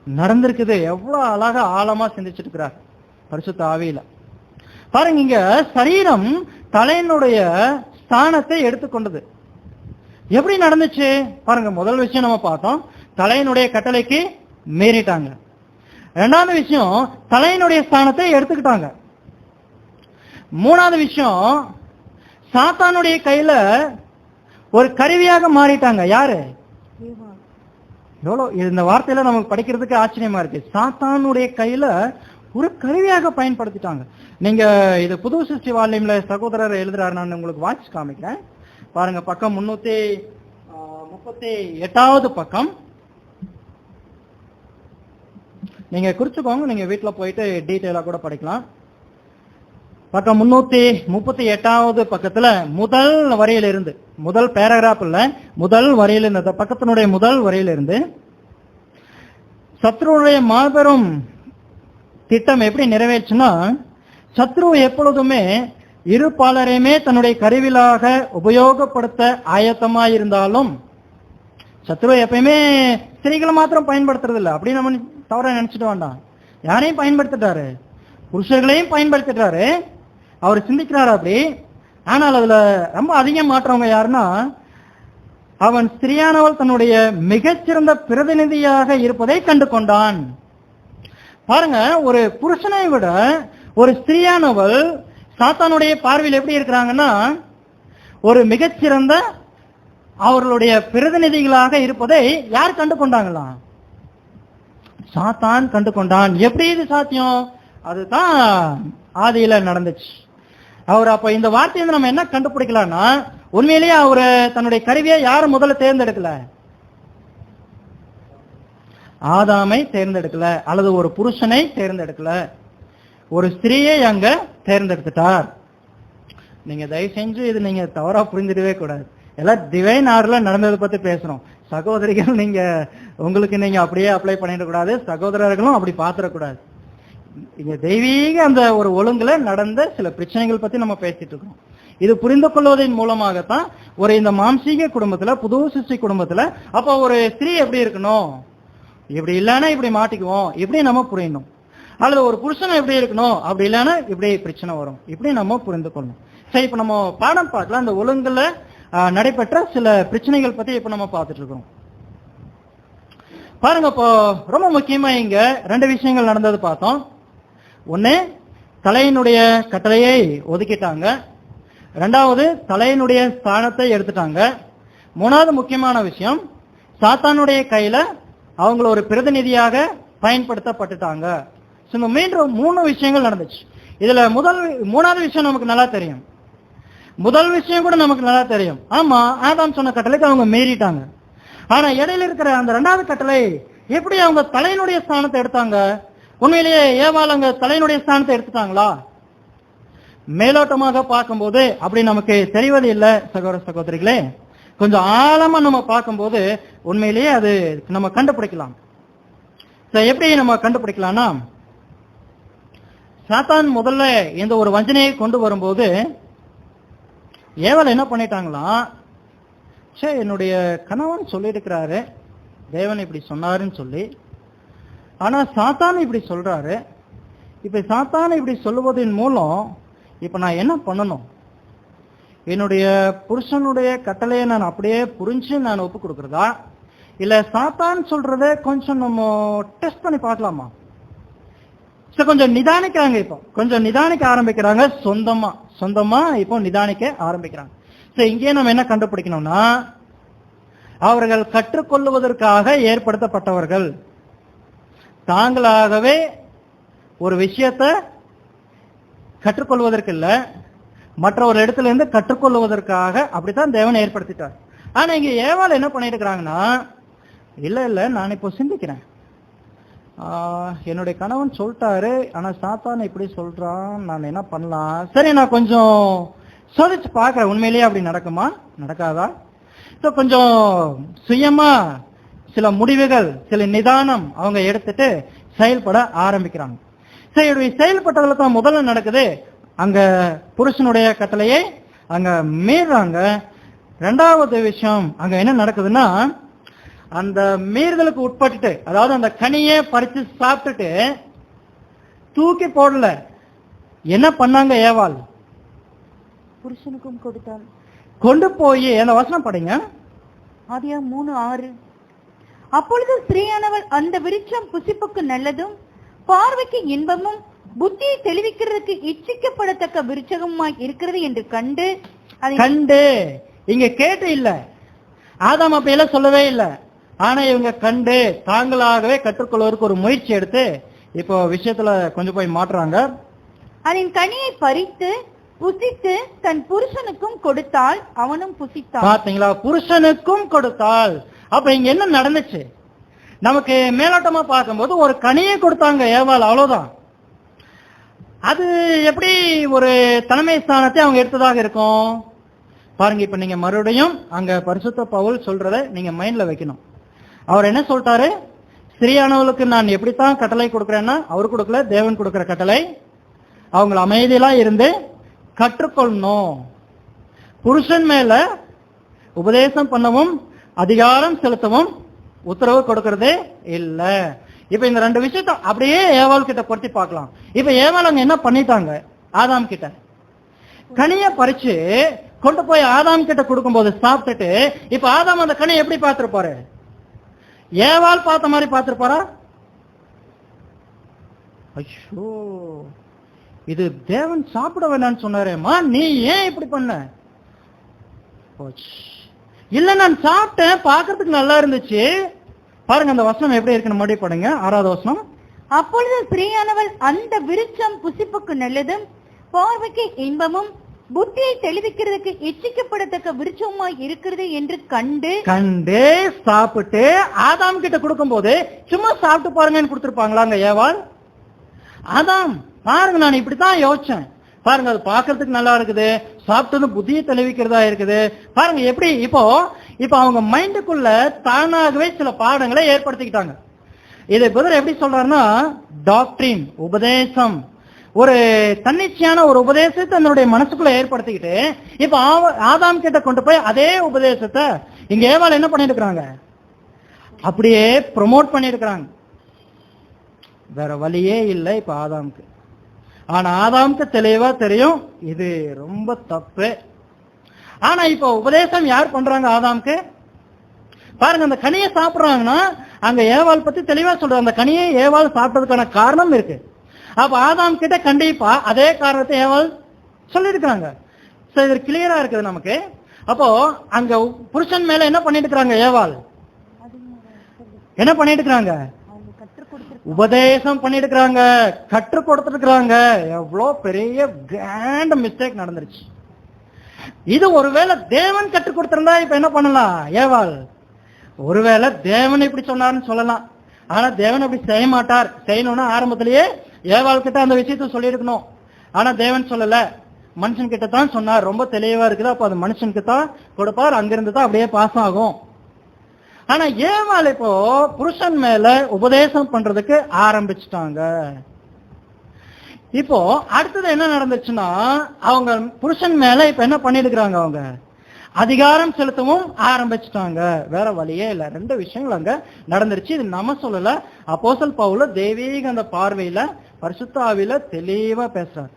நடந்திருக்குது. எவ்வளவு அழகா ஆழமா சிந்திச்சுட்டு இருக்கிறார் பரிசுத்த ஆவியில. பாருங்க, இங்க சரீரம் தலையினுடைய ஸ்தானத்தை எடுத்துக்கொண்டது. எப்படி நடந்துச்சு பாருங்க. முதல் விஷயம் நம்ம பார்த்தோம், தலையினுடைய கட்டளைக்கு மீறிட்டாங்க. 2வது விஷயம், தலையினுடைய ஸ்தானத்தை எடுத்துக்கிட்டாங்க. 3வது விஷயம், சாத்தானுடைய கையில ஒரு கருவியாக மாறிட்டாங்க. யாரு? எவ்வளவு இந்த வார்த்தையில நமக்கு படிக்கிறதுக்கு ஆச்சரியமா இருக்கு. சாத்தானுடைய கையில ஒரு கருவியாக பயன்படுத்திட்டாங்க. நீங்க இது புது சிருஷ்டி வால்யூம்ல சகோதரர் எழுதுறாரு, நான் உங்களுக்கு வாட்ச் காமிக்கிறேன். பாருங்க, பக்கம் 338வது பக்கம். நீங்க குறிச்சுக்கோங்க, நீங்க வீட்டுல போயிட்டு டீட்டெயிலா கூட படிக்கலாம். பக்கம் 338வது பக்கத்துல முதல் வரையிலிருந்து, முதல் பேராகிராஃப் இல்ல, முதல் வரையிலிருந்து, இந்த பக்கத்தினுடைய முதல் வரையிலிருந்து சத்ருடைய மாபெரும் திட்டம் எப்படி நிறைவேற்றுனா, சத்ரு எப்பொழுதுமே இரு பாலரையுமே தன்னுடைய கருவிலாக உபயோகப்படுத்த ஆயத்தமாயிருந்தாலும், சத்ரு எப்பயுமே ஸ்திரீகளை மாத்திரம் பயன்படுத்துறது இல்லை. அப்படி நம்ம தவற நினைச்சிட்டு வேண்டாம். யாரையும் பயன்படுத்திட்டாரு, புருஷர்களையும் பயன்படுத்திட்டாரு. அவர் சிந்திக்கிறாரு அப்படி. ஆனால் அதுல ரொம்ப அதிகம் மாற்றவங்க யாருன்னா, அவன் ஸ்திரீயானவள் தன்னுடைய மிகச்சிறந்த பிரதிநிதியாக இருப்பதை கண்டு கொண்டான். பாருங்க, ஒரு புருஷனை விட ஒரு ஸ்திரீயானவள் சாத்தானுடைய பார்வையில் எப்படி இருக்கிறாங்கன்னா, ஒரு மிகச்சிறந்த அவர்களுடைய பிரதிநிதிகளாக இருப்பதை யார் கண்டு கொண்டாங்களாம்? சாத்தான் கண்டு கொண்டான். எப்படி இது சாத்தியம்? அதுதான் ஆதியில நடந்துச்சு. அவர் அப்ப இந்த வார்த்தையை நம்ம என்ன கண்டுபிடிக்கலாம்னா, உண்மையிலேயே அவரு தன்னுடைய கருவியை யார முதல்ல தேர்ந்தெடுக்கல? ஆதாமை தேர்ந்தெடுக்கல, அல்லது ஒரு புருஷனை தேர்ந்தெடுக்கல, ஒரு ஸ்திரீயை அங்க தேர்ந்தெடுத்துட்டார். நீங்க தயவு செஞ்சு இது நீங்க தவறா புரிஞ்சிடவே கூடாது. எல்லாம் டிவைன் ஆர்ல நடந்ததை பத்தி பேசுறோம். சகோதரிகள் நீங்க உங்களுக்கு நீங்க அப்படியே அப்ளை பண்ணிட கூடாது, சகோதரர்களும் அப்படி பாத்திரக்கூடாது. இங்க தெய்வீக அந்த ஒரு ஒழுங்குல நடந்த சில பிரச்சனைகள் பத்தி நம்ம பேசிட்டு இருக்கோம். இது புரிந்து கொள்வதன் மூலமாகத்தான் ஒரு இந்த மாம்சீக குடும்பத்துல, புது சிருஷ்டி குடும்பத்துல அப்ப ஒரு ஸ்திரீ எப்படி இருக்கணும், இப்படி இல்லைன்னா இப்படி மாட்டிக்குவோம், இப்படி நம்ம புரியணும். அல்லது ஒரு புருஷன் எப்படி இருக்கணும், அப்படி இல்லைன்னா இப்படி பிரச்சனை வரும், இப்படி நம்ம புரிந்து கொள்ளணும். சரி, இப்ப நம்ம பாடம் பார்க்கலாம். அந்த ஒழுங்குல நடைபெற்ற சில பிரச்சனைகள் பத்தி இப்ப நம்ம பார்த்துட்டு இருக்கோம். பாருங்க, இப்போ ரொம்ப முக்கியமா இங்க 2 விஷயங்கள் நடந்தது பார்த்தோம். ஒண்ணு, தலையினுடைய கட்டளையை ஒதுக்கிட்டாங்க. 2வது, தலையினுடைய ஸ்தானத்தை எடுத்துட்டாங்க. 3வது முக்கியமான விஷயம், சாத்தானுடைய கையில அவங்கள ஒரு பிரதிநிதியாக பயன்படுத்தப்பட்டுட்டாங்க. மீண்டும் 3 விஷயங்கள் நடந்துச்சு. இதுல 3வது விஷயம் நமக்கு நல்லா தெரியும். முதல் விஷயம் கூட நமக்கு நல்லா தெரியும். ஆமா, ஆதாம் சொன்ன கட்டளைக்கு அவங்க மீறிட்டாங்க. ஆனா இடையில இருக்கிற அந்த 2வது கட்டளை எப்படி அவங்க தலையினுடைய ஸ்தானத்தை எடுத்தாங்க? உண்மையிலேயே ஏவாள் அங்க தலையினுடைய ஸ்தானத்தை எடுத்துட்டாங்களா? மேலோட்டமாக பார்க்கும்போது அப்படி நமக்கு தெரிவது இல்லை சகோதர சகோதரிகளே. கொஞ்சம் ஆழமா நம்ம பார்க்கும்போது உண்மையிலேயே அது நம்ம கண்டுபிடிக்கலாம். எப்படி நம்ம கண்டுபிடிக்கலாம்னா, சாத்தான் முதல்ல இந்த ஒரு வஞ்சனையை கொண்டு வரும்போது ஏவாள் என்ன பண்ணிட்டாங்களா, சரி என்னுடைய கணவன் சொல்லியிருக்கிறாரு தேவன் இப்படி சொன்னாருன்னு சொல்லி, ஆனா சாத்தான் இப்படி சொல்றாரு, இப்ப சாத்தான் இப்படி சொல்லுவதன் மூலம் இப்ப நான் என்ன பண்ணணும்? என்னுடைய புருஷனுடைய கட்டளையை நான் அப்படியே புரிஞ்சு நான் ஒப்பு கொடுக்கறதா, இல்ல சாத்தான் சொல்றத கொஞ்சம் நம்ம டெஸ்ட் பண்ணி பார்க்கலாமா? கொஞ்சம் நிதானிக்கிறாங்க. இப்போ கொஞ்சம் நிதானிக்க ஆரம்பிக்கிறாங்க. சொந்தமா இப்போ நிதானிக்க ஆரம்பிக்கிறாங்க. இங்கே நம்ம என்ன கண்டுபிடிக்கணும்னா, அவர்கள் கற்றுக்கொள்வதற்காக ஏற்படுத்தப்பட்டவர்கள், தாங்களாகவே ஒரு விஷயத்தை கற்றுக்கொள்வதற்கு இல்ல, மற்ற ஒரு இடத்துல இருந்து கற்றுக்கொள்வதற்காக அப்படித்தான் தேவன் ஏற்படுத்திட்டார். ஆனா இங்க ஏவாள் என்ன பண்ணிட்டு இருக்கிறாங்கன்னா, இல்ல நான் இப்போ சிந்திக்கிறேன், என்னுடைய கணவன் சொல்லிட்டாரு, ஆனா சாத்தான் இப்படி சொல்றான், நான் என்ன பண்ணலாம்? சரி, நான் கொஞ்சம் சோதிச்சு பார்க்கிறேன், உண்மையிலேயே அப்படி நடக்குமா நடக்காதா? கொஞ்சம் சுயமா சில முடிவுகள், சில நிதானம் அவங்க எடுத்துட்டு செயல்பட ஆரம்பிக்கிறாங்க. சரி, செயல்பட்டதுல தான் முதல்ல நடக்குது, அங்க புருஷனுடைய கட்டளையை அங்க மீறாங்க. 2வது விஷயம் அங்க என்ன நடக்குதுன்னா, அந்த மீறுதலுக்கு உட்பட்டு, அதாவது அந்த கனியை பறிச்சு சாப்பிட்டுட்டு தூக்கி போடல, என்ன பண்ணாங்க ஏவாள்?
புருஷனுக்கும் கொடுத்தாள்.
கொண்டு போய் அந்த வசனம் படிங்க,
ஆதியாகமம் 3:6. அப்பொழுது ஸ்திரீயானவள் அந்த விருட்சம் புசிப்புக்கு நல்லதும் பார்வைக்கு இன்பமும் புத்தியை தெளிவிக்கிறதுக்கு இச்சிக்கப்படத்தக்க விருட்சகமாய் இருக்கிறது என்று கண்டு
இங்க கேட்டு இல்ல, ஆதாம் அப்படி எல்லாம் சொல்லவே இல்லை. ஆனா இவங்க கண்டு தாங்களாகவே கற்றுக்கொள்வதற்கு ஒரு முயற்சி எடுத்து இப்போ விஷயத்துல கொஞ்சம் போய் மாற்றுறாங்க.
அதன் கனியை பறித்து புசித்து தன் புருஷனுக்கும் கொடுத்தால் அவனும் புசித்தான்.
பாத்தீங்களா, புருஷனுக்கும் கொடுத்தால். அப்ப இங்க என்ன நடந்துச்சு? நமக்கு மேலோட்டமா பார்க்கும்போது ஒரு கனியை கொடுத்தாங்க ஏவாள், அவ்வளவுதான். அது எப்படி ஒரு தலைமை ஸ்தானத்தை அவங்க எடுத்ததாக இருக்கும் பாருங்க. இப்ப நீங்க மறுபடியும் அங்க பரிசுத்த பவுல் சொல்றத நீங்க மைண்ட்ல வைக்கணும். அவர் என்ன சொல்லிட்டாரு? ஸ்திரீயானவளுக்கு நான் எப்படித்தான் கட்டளை கொடுக்கிறேன்னா, அவரு கொடுக்கல, தேவன் கொடுக்கிற கட்டளை, அவங்க அமைதியெல்லாம் இருந்து கற்றுக்கொள்ளணும். புருஷன் மேல உபதேசம் பண்ணவும் அதிகாரம் செலுத்தவும் உத்தரவு கொடுக்கறதே இல்ல. இப்ப இந்த 2 விஷயத்த அப்படியே ஏவாள் கிட்ட பொருத்தி பார்க்கலாம். இப்ப ஏவாள் அங்க என்ன பண்ணிட்டாங்க? ஆதாம் கிட்ட கனிய பறிச்சு கொண்டு போய் ஆதாம் கிட்ட கொடுக்கும் போது சாப்பிட்டுட்டு, இப்ப ஆதாம் அந்த கனியை எப்படி பார்த்திருப்பாரு? ஏவாள் பார்த்த மாதிரி பார்த்திருப்பாரா? ஐயோ, இது தேவன் சாப்பிட வேண்டாம்னு சொன்னாரேம்மா, நீ ஏன் இப்படி பண்ண? இல்ல நான் சாப்பிட்டேன், பார்க்கிறதுக்கு நல்லா இருந்துச்சு. பாருங்க அந்த வசனம் எப்படி இருக்குன்னு மறுபடியும் படுங்க. 6வது வசனம்.
அப்பொழுது ஸ்திரீயானவள் அந்த விருட்சம் புசிப்புக்கு நல்லதும் பார்வைக்கு இன்பமும் புத்தியை தெளிவிக்கிறதுக்கு இச்சிக்கப்படத்தக்க விருட்சமாய் இருக்கிறது என்று கண்டு
சாப்பிட்டு ஆதாம் கிட்ட கொடுக்கும் போது சும்மா சாப்பிட்டு பாருங்கன்னு கொடுத்திருப்பாங்களாங்க ஏவாள்? ஆதாம் பாருங்க, நான் இப்படித்தான் யோசிச்சேன், பாருங்க அது பாக்குறதுக்கு நல்லா இருக்குது, சாப்பிட்டது புத்தியை தெளிவிக்கிறதா இருக்குது. பாருங்க எப்படி இப்போ அவங்க மைண்டுக்குள்ள தானாகவே சில பாடங்களை ஏற்படுத்திக்கிட்டாங்க. இதை பதில் எப்படி சொல்றாருன்னா, டாக்டரின் உபதேசம், ஒரு தன்னிச்சையான ஒரு உபதேசத்தை தன்னுடைய மனசுக்குள்ள ஏற்படுத்திக்கிட்டு இப்ப ஆதாம் கிட்ட கொண்டு போய் அதே உபதேசத்தை இங்க ஏவாள் என்ன பண்ணிட்டு இருக்காங்க, அப்படியே ப்ரொமோட் பண்ணிருக்கிறாங்க. வேற வழியே இல்லை இப்ப ஆதாமுக்கு. ஆனா ஆதாமுக்கு தெளிவா தெரியும் இது ரொம்ப தப்பு. ஆனா இப்ப உபதேசம் யார் பண்றாங்க ஆதாமுக்கு? பாருங்க, அந்த கனியை சாப்பிடுறாங்கன்னா அங்க ஏவாள் பத்தி தெளிவா சொல்றாங்க. அந்த கனியை ஏவாள் சாப்பிட்டதுக்கான காரணம் இருக்கு. அப்ப ஆதாம் கிட்ட கண்டிப்பா அதே காரணத்தை ஏவாள் சொல்லிருக்காங்க. இது கிளியரா இருக்குது நமக்கு. அப்போ அங்க புருஷன் மேல என்ன பண்ணிட்டு இருக்காங்க ஏவாள்? என்ன பண்ணிட்டு இருக்காங்க? உபதேசம் பண்ணிட்டு இருக்காங்க, கற்றுக் கொடுத்துட்டு இருக்காங்க. எவ்வளவு பெரிய கிராண்ட் மிஸ்டேக் நடந்துருச்சு. இது ஒருவேளை தேவன் கற்றுக் கொடுத்திருந்தா இப்ப என்ன பண்ணலாம் ஏவாள்? ஒருவேளை தேவன் இப்படி சொன்னார்னு சொல்லலாம். ஆனா தேவன் அப்படி செய்ய மாட்டார். செய்யணும்னா ஆரம்பத்திலேயே ஏவாள் கிட்ட அந்த விஷயத்த சொல்லியிருக்கணும். ஆனா தேவன் சொல்லல, மனுஷன் கிட்ட தான் சொன்னார். ரொம்ப தெளிவா இருக்குது. அப்ப அது மனுஷனுக்கு தான் கொடுப்பார், அங்கிருந்து தான் அப்படியே பாஸ் ஆகும். ஆனா ஏவாள் இப்போ புருஷன் மேல உபதேசம் பண்றதுக்கு ஆரம்பிச்சுட்டாங்க. இப்போ அடுத்தது என்ன நடந்துச்சுன்னா, அவங்க புருஷன் மேல இப்ப என்ன பண்ணிருக்கிறாங்க, அவங்க அதிகாரம் செலுத்தவும் ஆரம்பிச்சுட்டாங்க. வேற வழியே இல்ல. 2 விஷயங்கள் அங்க நடந்துருச்சு. இது நம்ம சொல்லல, அப்போஸ்தலன் பவுல் தெய்வீக அந்த பார்வையில பரிசுத்த ஆவியில தெளிவா பேசுறாரு.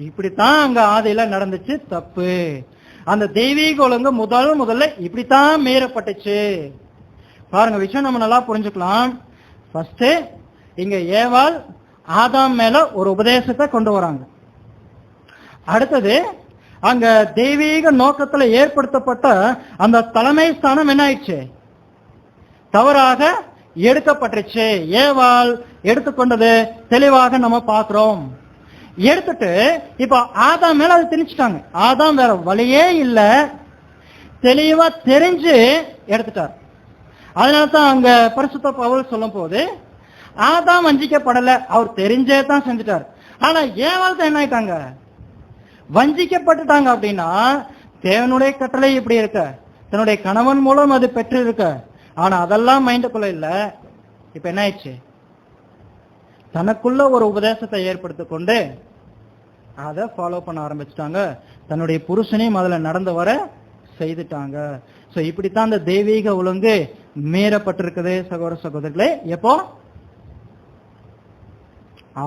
இப்படித்தான் அங்க ஆதியில நடந்துச்சு தப்பு. அந்த தெய்வீக ஒழுங்கு முதல்ல இப்படித்தான் மீறப்பட்டுச்சு. பாருங்க, விஷயம் நம்ம நல்லா புரிஞ்சுக்கலாம். ஃபர்ஸ்ட் இங்க ஏவாள் ஆதாம் மேல ஒரு உபதேசத்தை கொண்டு வராங்க. அடுத்தது அங்க தெய்வீக நோக்கத்துல ஏற்படுத்தப்பட்ட அந்த தலைமை ஸ்தானம் என்ன ஆயிடுச்சு, தவறாக எடுக்கப்பட்டுச்சு. ஏவாள் எடுத்துக்கொண்டது தெளிவாக நம்ம பாக்குறோம். எடுத்துட்டு இப்ப ஆதாம் மேல அது திணிச்சிட்டாங்க. ஆதாம் வேற வழியே இல்ல, தெளிவா தெரிஞ்சு எடுத்துட்டார். அதனாலதான் அங்க பரிசுத்த பவுல் சொல்லும் போது ஆதாம் வஞ்சிக்கப்படல, அவர் தெரிஞ்சே தான் செஞ்சுட்டார். ஆனா ஏவாள் தான் என்ன ஆயிட்டாங்க, வஞ்சிக்கப்பட்டுட்டாங்க. அப்படின்னா தேவனுடைய கட்டளை இப்படி இருக்க, தன்னுடைய கணவன் மூலம் அது பெற்று இருக்க, ஆனா அதெல்லாம் மைண்டுக்குள்ள இல்ல. இப்ப என்ன ஆயிடுச்சு, தனக்குள்ள ஒரு உபதேசத்தை ஏற்படுத்திக் கொண்டு அதை ஃபாலோ பண்ண ஆரம்பிச்சுட்டாங்க. தன்னுடைய புருஷனையும் அதுல நடந்து வர செய்துட்டாங்க. சோ இப்படித்தான் அந்த தெய்வீக ஒழுங்கு மீறப்பட்டிருக்குது சகோதர சகோதரிகளே. எப்போ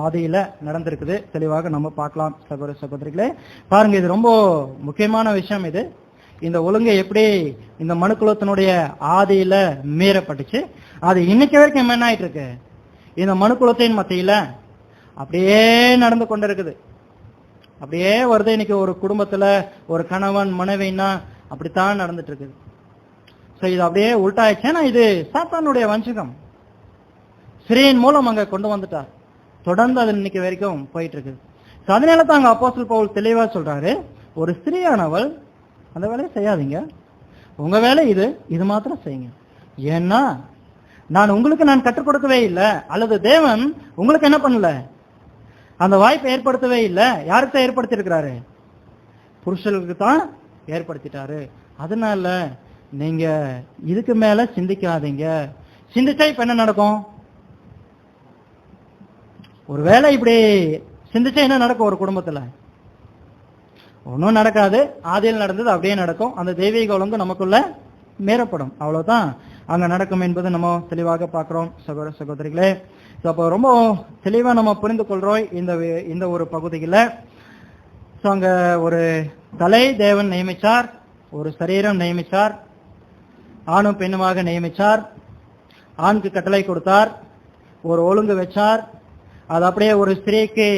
ஆதியில நடந்திருக்குது, தெளிவாக நம்ம பார்க்கலாம் சகோதர சகோதரிகளே. பாருங்க, இது ரொம்ப முக்கியமான விஷயம். இது இந்த ஒழுங்கை எப்படி இந்த மனுக்குலத்தினுடைய ஆதியில மீறப்பட்டுச்சு, அது இன்னைக்கு வரைக்கும் என்ன ஆயிட்டு இருக்கு, இந்த மனுக்குலத்தின் மத்தியில அப்படியே நடந்து கொண்டிருக்குது. அப்படியே வருது. இன்னைக்கு ஒரு குடும்பத்துல ஒரு கணவன் மனைவின்னா அப்படித்தான் நடந்துட்டு இருக்குது. சோ இது அப்படியே உள்டாயிடுச்சேன்னா இது சாத்தானுடைய வஞ்சகம். ஸ்ரீயின் மூலம் அங்க கொண்டு வந்துட்டார். தொடர்ந்து அது இன்னைக்கு வரைக்கும் போயிட்டு இருக்குது. அதனால தான் அங்க அப்போஸ்தலன் பவுல் தெளிவா சொல்றாரு, ஒரு ஸ்திரீயானவள் அந்த வேலையை செய்யாதீங்க, உங்க வேலை இது மாத்திரம் செய்யுங்க. ஏன்னா நான் கற்றுக் கொடுக்கவே இல்லை, அல்லது தேவன் உங்களுக்கு என்ன பண்ணல, அந்த வாய்ப்பை ஏற்படுத்தவே இல்லை. யாருக்கு தான் ஏற்படுத்தி இருக்கிறாரு, புருஷர்களுக்கு தான் ஏற்படுத்திட்டாரு. அதனால நீங்க இதுக்கு மேல சிந்திக்காதீங்க. சிந்திச்சா இப்ப என்ன நடக்கும், ஒருவேளை இப்படி சிந்திச்சா என்ன நடக்கும், ஒரு குடும்பத்துல ஒன்னும் நடக்காது. ஆதியில் நடந்தது அப்படியே நடக்கும். அந்த தெய்வீக ஒழுங்கு நமக்குள்ள மீறப்படும், அவ்வளவுதான் அங்க நடக்கும் என்பது நம்ம தெளிவாக பார்க்கிறோம் சகோதர சகோதரிகளே. அப்போ ரொம்ப தெளிவா நம்ம புரிந்து கொள்றோம் இந்த ஒரு பகுதியில. அங்க ஒரு தலை தேவன் நியமிச்சார், ஒரு சரீரம் நியமிச்சார், ஆணும் பெண்ணுமாக நியமிச்சார், ஆணுக்கு கட்டளை கொடுத்தார், ஒரு ஒழுங்கு வச்சார். அது அப்படியே ஒரு ஸ்திரீக்கு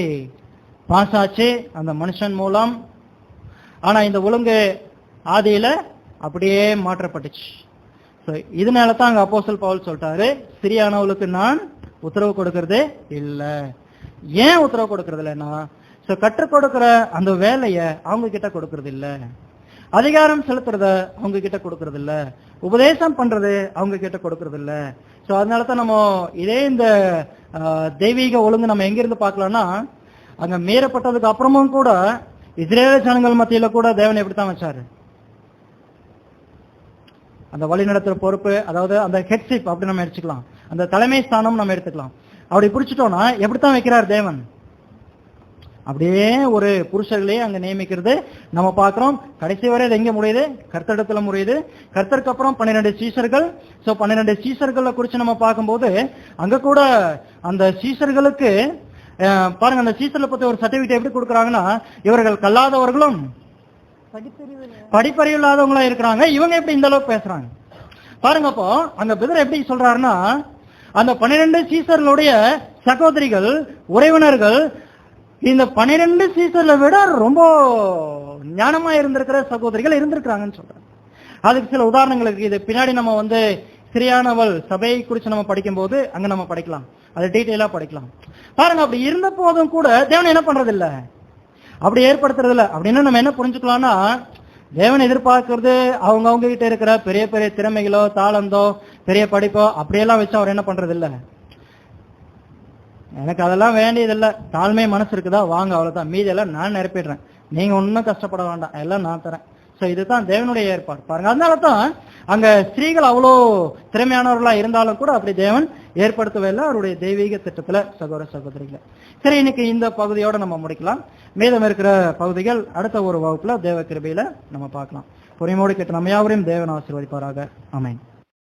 பாஸ் ஆச்சு அந்த மனுஷன் மூலம். ஆனா இந்த ஒழுங்கு ஆதியில அப்படியே மாற்றப்பட்டுச்சு. இதனால தான் அங்க அப்போஸ்தலன் பவுல் சொல்லிட்டாரு, சிறியானவளுக்கு நான் உத்தரவு கொடுக்கறதே இல்ல. ஏன் உத்தரவு கொடுக்கறது இல்லைன்னா, கற்றுக் கொடுக்கிற அந்த வேலைய அவங்க கிட்ட கொடுக்கறது இல்ல, அதிகாரம் செலுத்துறத அவங்க கிட்ட கொடுக்கறது இல்ல, உபதேசம் பண்றது அவங்க கிட்ட கொடுக்கறது இல்ல. சோ அதனாலதான் நம்ம இதே இந்த தெய்வீக ஒழுங்கு நம்ம எங்க இருந்து பார்க்கலாம்னா, அங்க மீறப்பட்டதுக்கு அப்புறமும் கூட இஸ்ரேல் ஜனங்கள் மத்தியில கூட தேவன் எப்படித்தான் வச்சாரு, அந்த வழி நடத்துற பொறுப்பு, அதாவது அந்த ஹெட்ஷிப் அப்படி நம்ம எடுத்துக்கலாம், அந்த தலைமை ஸ்தானம் நம்ம எடுத்துக்கலாம். அப்படி பிடிச்சிட்டோம்னா எப்படித்தான் வைக்கிறார் தேவன், அப்படியே ஒரு புருஷர்களே அங்க நியமிக்கிறது நம்ம பார்க்கிறோம். கடைசி வரை அது எங்க முடியுது, கர்த்தரிடத்துல முடியுது. கர்த்தருக்கு அப்புறம் 12 சீஷர்கள். 12 சீஷர்களை குறிச்சு நம்ம பார்க்கும்போது அங்க கூட அந்த சீஷர்களுக்கு பாருங்க, அந்த சீஷர்களை பத்தி ஒரு சர்டிபிகேட் எப்படி கொடுக்குறாங்கன்னா, இவர்கள் கல்லாதவர்களும் படிப்பறிவு இல்லாதவங்களா இருக்கிறாங்க, இவங்க எப்படி இந்த அளவுக்கு பேசுறாங்க பாருங்க. அப்போ அங்க பிதர் எப்படி சொல்றாருன்னா, அந்த 12 சீஷர்களுடைய சகோதரிகள் உறவினர்கள் இந்த 12 சீசர்ல விட ரொம்ப ஞானமா இருந்திருக்கிற சகோதரிகள் இருந்திருக்கிறாங்கன்னு சொல்றாங்க. அதுக்கு சில உதாரணங்களுக்கு இது பின்னாடி நம்ம சிறியானவள் சபையை குறித்து நம்ம படிக்கும் போது அங்க நம்ம படிக்கலாம், அது டீட்டெயிலா படிக்கலாம். பாருங்க, அப்படி இருந்த போதும் கூட தேவன் என்ன பண்றது இல்ல, அப்படி ஏற்படுத்துறது இல்ல. அப்படின்னா நம்ம என்ன புரிஞ்சுக்கலாம்னா, தேவன் எதிர்பார்க்கறது அவங்க கிட்ட இருக்கிற பெரிய பெரிய திறமைகளோ தாளந்தோ பெரிய படிப்போ அப்படியெல்லாம் வச்சு அவர் என்ன பண்றது இல்ல. எனக்கு அதெல்லாம் வேண்டியதில்லை, தாழ்மை மனசு இருக்குதா வாங்க, அவ்வளவுதான், மீதெல்லாம் நான் நிரப்பிடுறேன், நீங்க ஒன்னும் கஷ்டப்பட வேண்டாம், எல்லாம் நான் தரேன். சோ இதுதான் தேவனுடைய ஏற்பாடு பாருங்க. அதனாலதான் அங்க ஸ்திரீகள் அவ்வளோ திறமையானவர்களா இருந்தாலும் கூட அப்படி தேவன் ஏற்படுத்தவே இல்லை அவருடைய தெய்வீக திட்டத்துல சகோதர சகோதரிகளை. சரி, இன்னைக்கு இந்த பகுதியோட நம்ம முடிக்கலாம். மீதம் இருக்கிற பகுதிகள் அடுத்த ஒரு வகுப்புல தேவ கிருபையில நம்ம பார்க்கலாம். பொறுமையோடு கேட்டு நம்ம யாவரையும் தேவன் ஆசீர்வதிப்பாராக. ஆமென்.